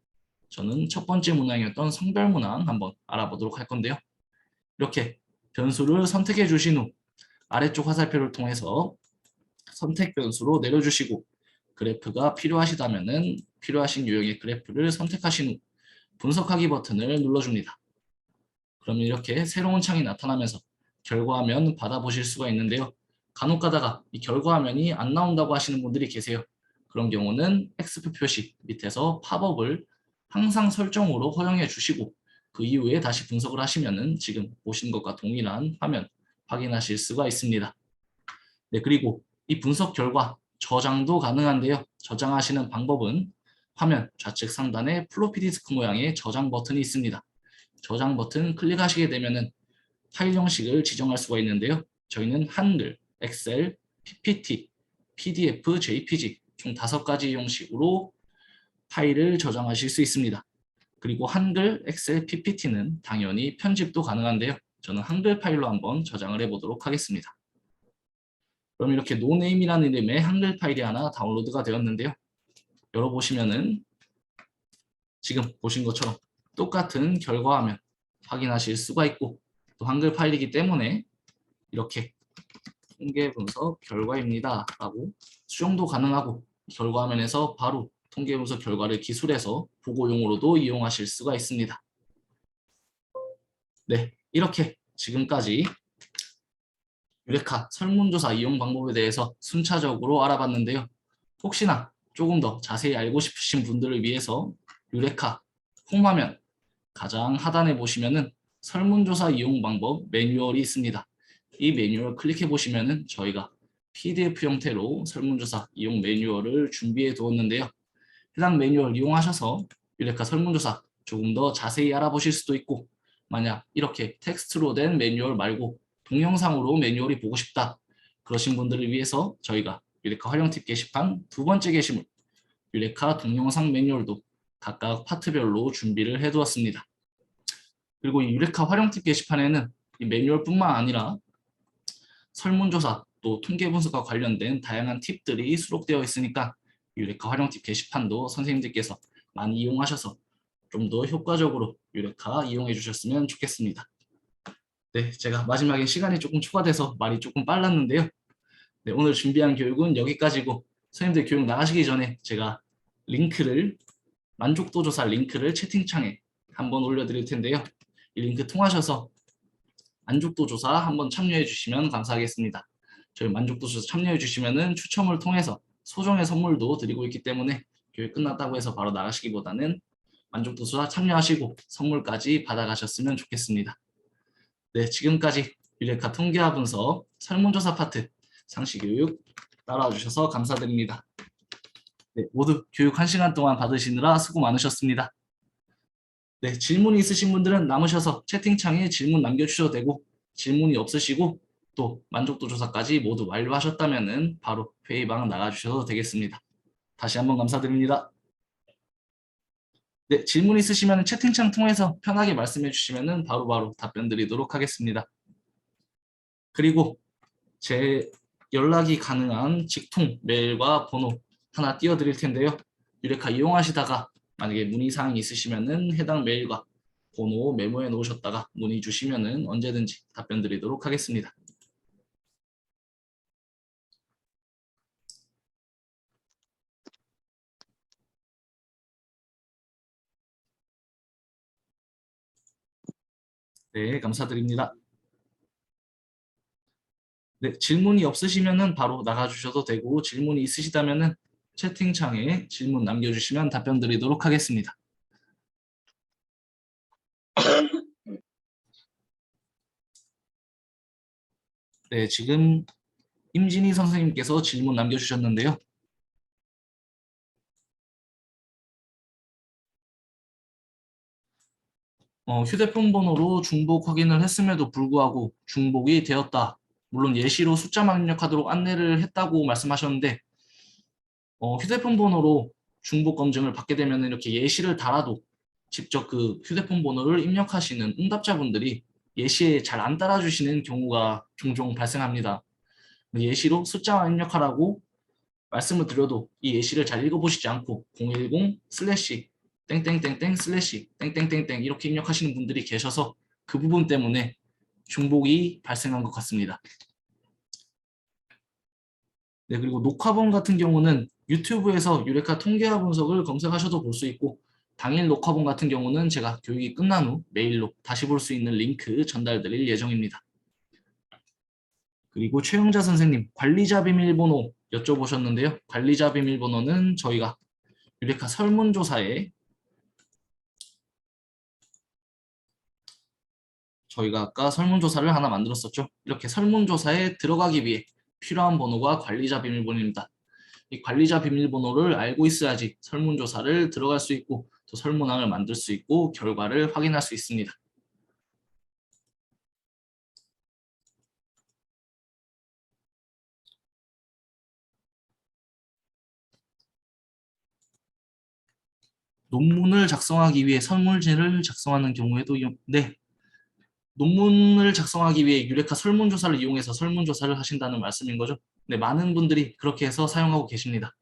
저는 첫 번째 문항이었던 성별 문항 한번 알아보도록 할 건데요. 이렇게 변수를 선택해 주신 후 아래쪽 화살표를 통해서 선택 변수로 내려주시고 그래프가 필요하시다면 필요하신 유형의 그래프를 선택하신 후 분석하기 버튼을 눌러줍니다. 그러면 이렇게 새로운 창이 나타나면서 결과화면 받아보실 수가 있는데요. 간혹 가다가 이 결과화면이 안 나온다고 하시는 분들이 계세요. 그런 경우는 X표 표시 밑에서 팝업을 항상 설정으로 허용해 주시고 그 이후에 다시 분석을 하시면 지금 보신 것과 동일한 화면 확인하실 수가 있습니다. 네, 그리고 이 분석 결과 저장도 가능한데요. 저장하시는 방법은 화면 좌측 상단에 플로피 디스크 모양의 저장 버튼이 있습니다. 저장 버튼 클릭하시게 되면 파일 형식을 지정할 수가 있는데요. 저희는 한글, 엑셀, PPT, PDF, JPG 총 5가지 형식으로 파일을 저장하실 수 있습니다. 그리고 한글, 엑셀, PPT는 당연히 편집도 가능한데요. 저는 한글 파일로 한번 저장을 해보도록 하겠습니다. 그럼 이렇게 노네임이라는 이름의 한글 파일이 하나 다운로드가 되었는데요. 열어보시면은 지금 보신 것처럼 똑같은 결과 화면 확인하실 수가 있고 또 한글 파일이기 때문에 이렇게 통계 분석 결과입니다 라고 수정도 가능하고 결과 화면에서 바로 통계 분석 결과를 기술해서 보고용으로도 이용하실 수가 있습니다. 네, 이렇게 지금까지 유레카 설문조사 이용 방법에 대해서 순차적으로 알아봤는데요. 혹시나 조금 더 자세히 알고 싶으신 분들을 위해서 유레카 홈화면 가장 하단에 보시면은 설문조사 이용 방법 매뉴얼이 있습니다. 이 매뉴얼 클릭해 보시면은 저희가 PDF 형태로 설문조사 이용 매뉴얼을 준비해 두었는데요. 해당 매뉴얼 이용하셔서 유레카 설문조사 조금 더 자세히 알아보실 수도 있고 만약 이렇게 텍스트로 된 매뉴얼 말고 동영상으로 매뉴얼이 보고 싶다 그러신 분들을 위해서 저희가 유레카 활용 팁 게시판 2번째 게시물 유레카 동영상 매뉴얼도 각각 파트별로 준비를 해두었습니다. 그리고 이 유레카 활용 팁 게시판에는 이 매뉴얼뿐만 아니라 설문조사 또 통계 분석과 관련된 다양한 팁들이 수록되어 있으니까 유레카 활용 팁 게시판도 선생님들께서 많이 이용하셔서 좀 더 효과적으로 유레카 이용해 주셨으면 좋겠습니다. 네, 제가 마지막에 시간이 조금 초과돼서 말이 조금 빨랐는데요. 네, 오늘 준비한 교육은 여기까지고 선생님들 교육 나가시기 전에 제가 링크를 만족도 조사 링크를 채팅창에 한번 올려드릴 텐데요. 이 링크 통하셔서 만족도 조사 한번 참여해 주시면 감사하겠습니다. 저희 만족도 조사 참여해 주시면은 추첨을 통해서 소정의 선물도 드리고 있기 때문에 교육 끝났다고 해서 바로 나가시기보다는 만족도 조사 참여하시고 선물까지 받아가셨으면 좋겠습니다. 네, 지금까지 유레카 통계화 분석 설문조사 파트 상시교육 따라와 주셔서 감사드립니다. 네, 모두 교육 1시간 동안 받으시느라 수고 많으셨습니다. 네, 질문이 있으신 분들은 남으셔서 채팅창에 질문 남겨주셔도 되고 질문이 없으시고 또 만족도 조사까지 모두 완료하셨다면 바로 회의방 나가주셔도 되겠습니다. 다시 한번 감사드립니다. 네, 질문 있으시면 채팅창 통해서 편하게 말씀해 주시면 바로바로 답변 드리도록 하겠습니다. 그리고 제 연락이 가능한 직통 메일과 번호 하나 띄워드릴 텐데요. 유레카 이용하시다가 만약에 문의사항이 있으시면 해당 메일과 번호 메모해 놓으셨다가 문의 주시면 언제든지 답변 드리도록 하겠습니다. 네, 감사드립니다. 네, 질문이 없으시면 바로 나가주셔도 되고 질문이 있으시다면 채팅창에 질문 남겨주시면 답변 드리도록 하겠습니다. 네, 지금 임진희 선생님께서 질문 남겨주셨는데요. 휴대폰 번호로 중복 확인을 했음에도 불구하고 중복이 되었다. 물론 예시로 숫자만 입력하도록 안내를 했다고 말씀하셨는데 휴대폰 번호로 중복 검증을 받게 되면 이렇게 예시를 달아도 직접 그 휴대폰 번호를 입력하시는 응답자분들이 예시에 잘 안 따라주시는 경우가 종종 발생합니다. 예시로 숫자만 입력하라고 말씀을 드려도 이 예시를 잘 읽어보시지 않고 010 슬래시 땡땡땡땡 슬래시 땡땡땡땡 이렇게 입력하시는 분들이 계셔서 그 부분 때문에 중복이 발생한 것 같습니다. 네, 그리고 녹화본 같은 경우는 유튜브에서 유레카 통계화 분석을 검색하셔도 볼 수 있고 당일 녹화본 같은 경우는 제가 교육이 끝난 후 메일로 다시 볼 수 있는 링크 전달드릴 예정입니다. 그리고 최영자 선생님 관리자 비밀번호 여쭤보셨는데요. 관리자 비밀번호는 저희가 유레카 설문조사에 저희가 아까 설문조사를 하나 만들었었죠. 이렇게 설문조사에 들어가기 위해 필요한 번호가 관리자 비밀번호입니다. 이 관리자 비밀번호를 알고 있어야지 설문조사를 들어갈 수 있고 또 설문항을 만들 수 있고 결과를 확인할 수 있습니다. 논문을 작성하기 위해 설문지를 작성하는 경우에도 네, 논문을 작성하기 위해 유레카 설문조사를 이용해서 설문조사를 하신다는 말씀인 거죠. 네, 많은 분들이 그렇게 해서 사용하고 계십니다.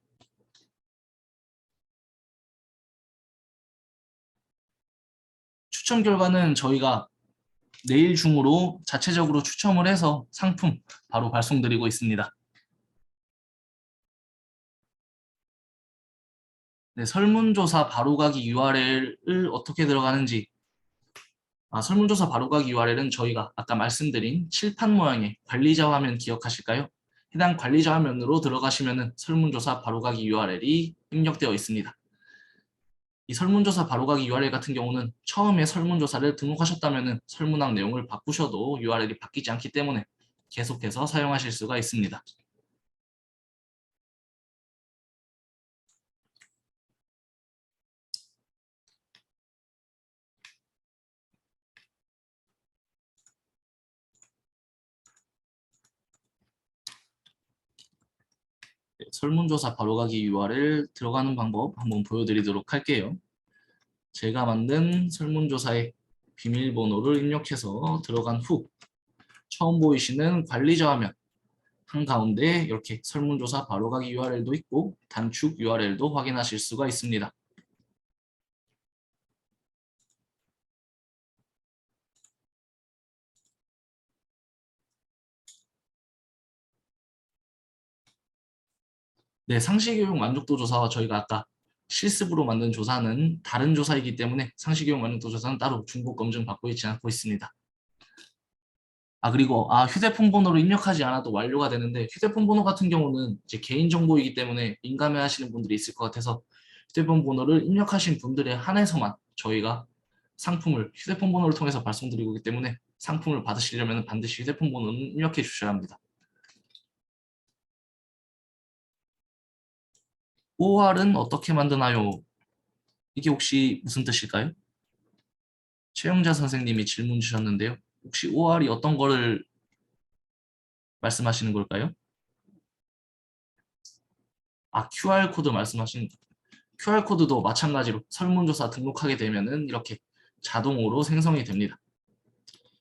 추첨 결과는 저희가 내일 중으로 자체적으로 추첨을 해서 상품 바로 발송드리고 있습니다. 네, 설문조사 바로가기 URL을 어떻게 들어가는지 설문조사 바로가기 URL은 저희가 아까 말씀드린 칠판 모양의 관리자 화면 기억하실까요? 해당 관리자 화면으로 들어가시면 설문조사 바로가기 URL이 입력되어 있습니다. 이 설문조사 바로가기 URL 같은 경우는 처음에 설문조사를 등록하셨다면 설문항 내용을 바꾸셔도 URL이 바뀌지 않기 때문에 계속해서 사용하실 수가 있습니다. 네, 설문조사 바로가기 URL 들어가는 방법 한번 보여드리도록 할게요. 제가 만든 설문조사의 비밀번호를 입력해서 들어간 후 처음 보이시는 관리자 화면 한가운데 이렇게 설문조사 바로가기 URL도 있고 단축 URL도 확인하실 수가 있습니다. 네, 상시교육 만족도 조사와 저희가 아까 실습으로 만든 조사는 다른 조사이기 때문에 상시교육 만족도 조사는 따로 중복 검증 받고 있지 않고 있습니다. 그리고 휴대폰 번호를 입력하지 않아도 완료가 되는데 휴대폰 번호 같은 경우는 이제 개인정보이기 때문에 민감해 하시는 분들이 있을 것 같아서 휴대폰 번호를 입력하신 분들에 한해서만 저희가 상품을 휴대폰 번호를 통해서 발송드리고 있기 때문에 상품을 받으시려면 반드시 휴대폰 번호는 입력해 주셔야 합니다. OR은 어떻게 만드나요? 이게 혹시 무슨 뜻일까요? 최영자 선생님이 질문 주셨는데요. 혹시 OR이 어떤 거를 말씀하시는 걸까요? QR코드 말씀하시는 QR코드도 마찬가지로 설문조사 등록하게 되면은 이렇게 자동으로 생성이 됩니다.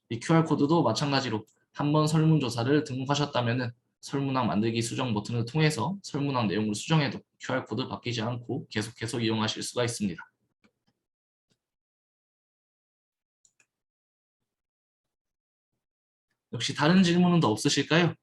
이 QR코드도 마찬가지로 한번 설문조사를 등록하셨다면은 설문항 만들기 수정 버튼을 통해서 설문항 내용을 수정해도 QR코드 바뀌지 않고 계속해서 이용하실 수가 있습니다. 역시 다른 질문은 더 없으실까요?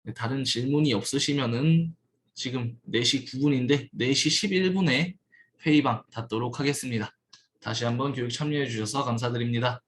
네, 다른 질문이 없으시면은 지금 4시 9분인데 4시 11분에 회의방 닫도록 하겠습니다. 다시 한번 교육 참여해 주셔서 감사드립니다.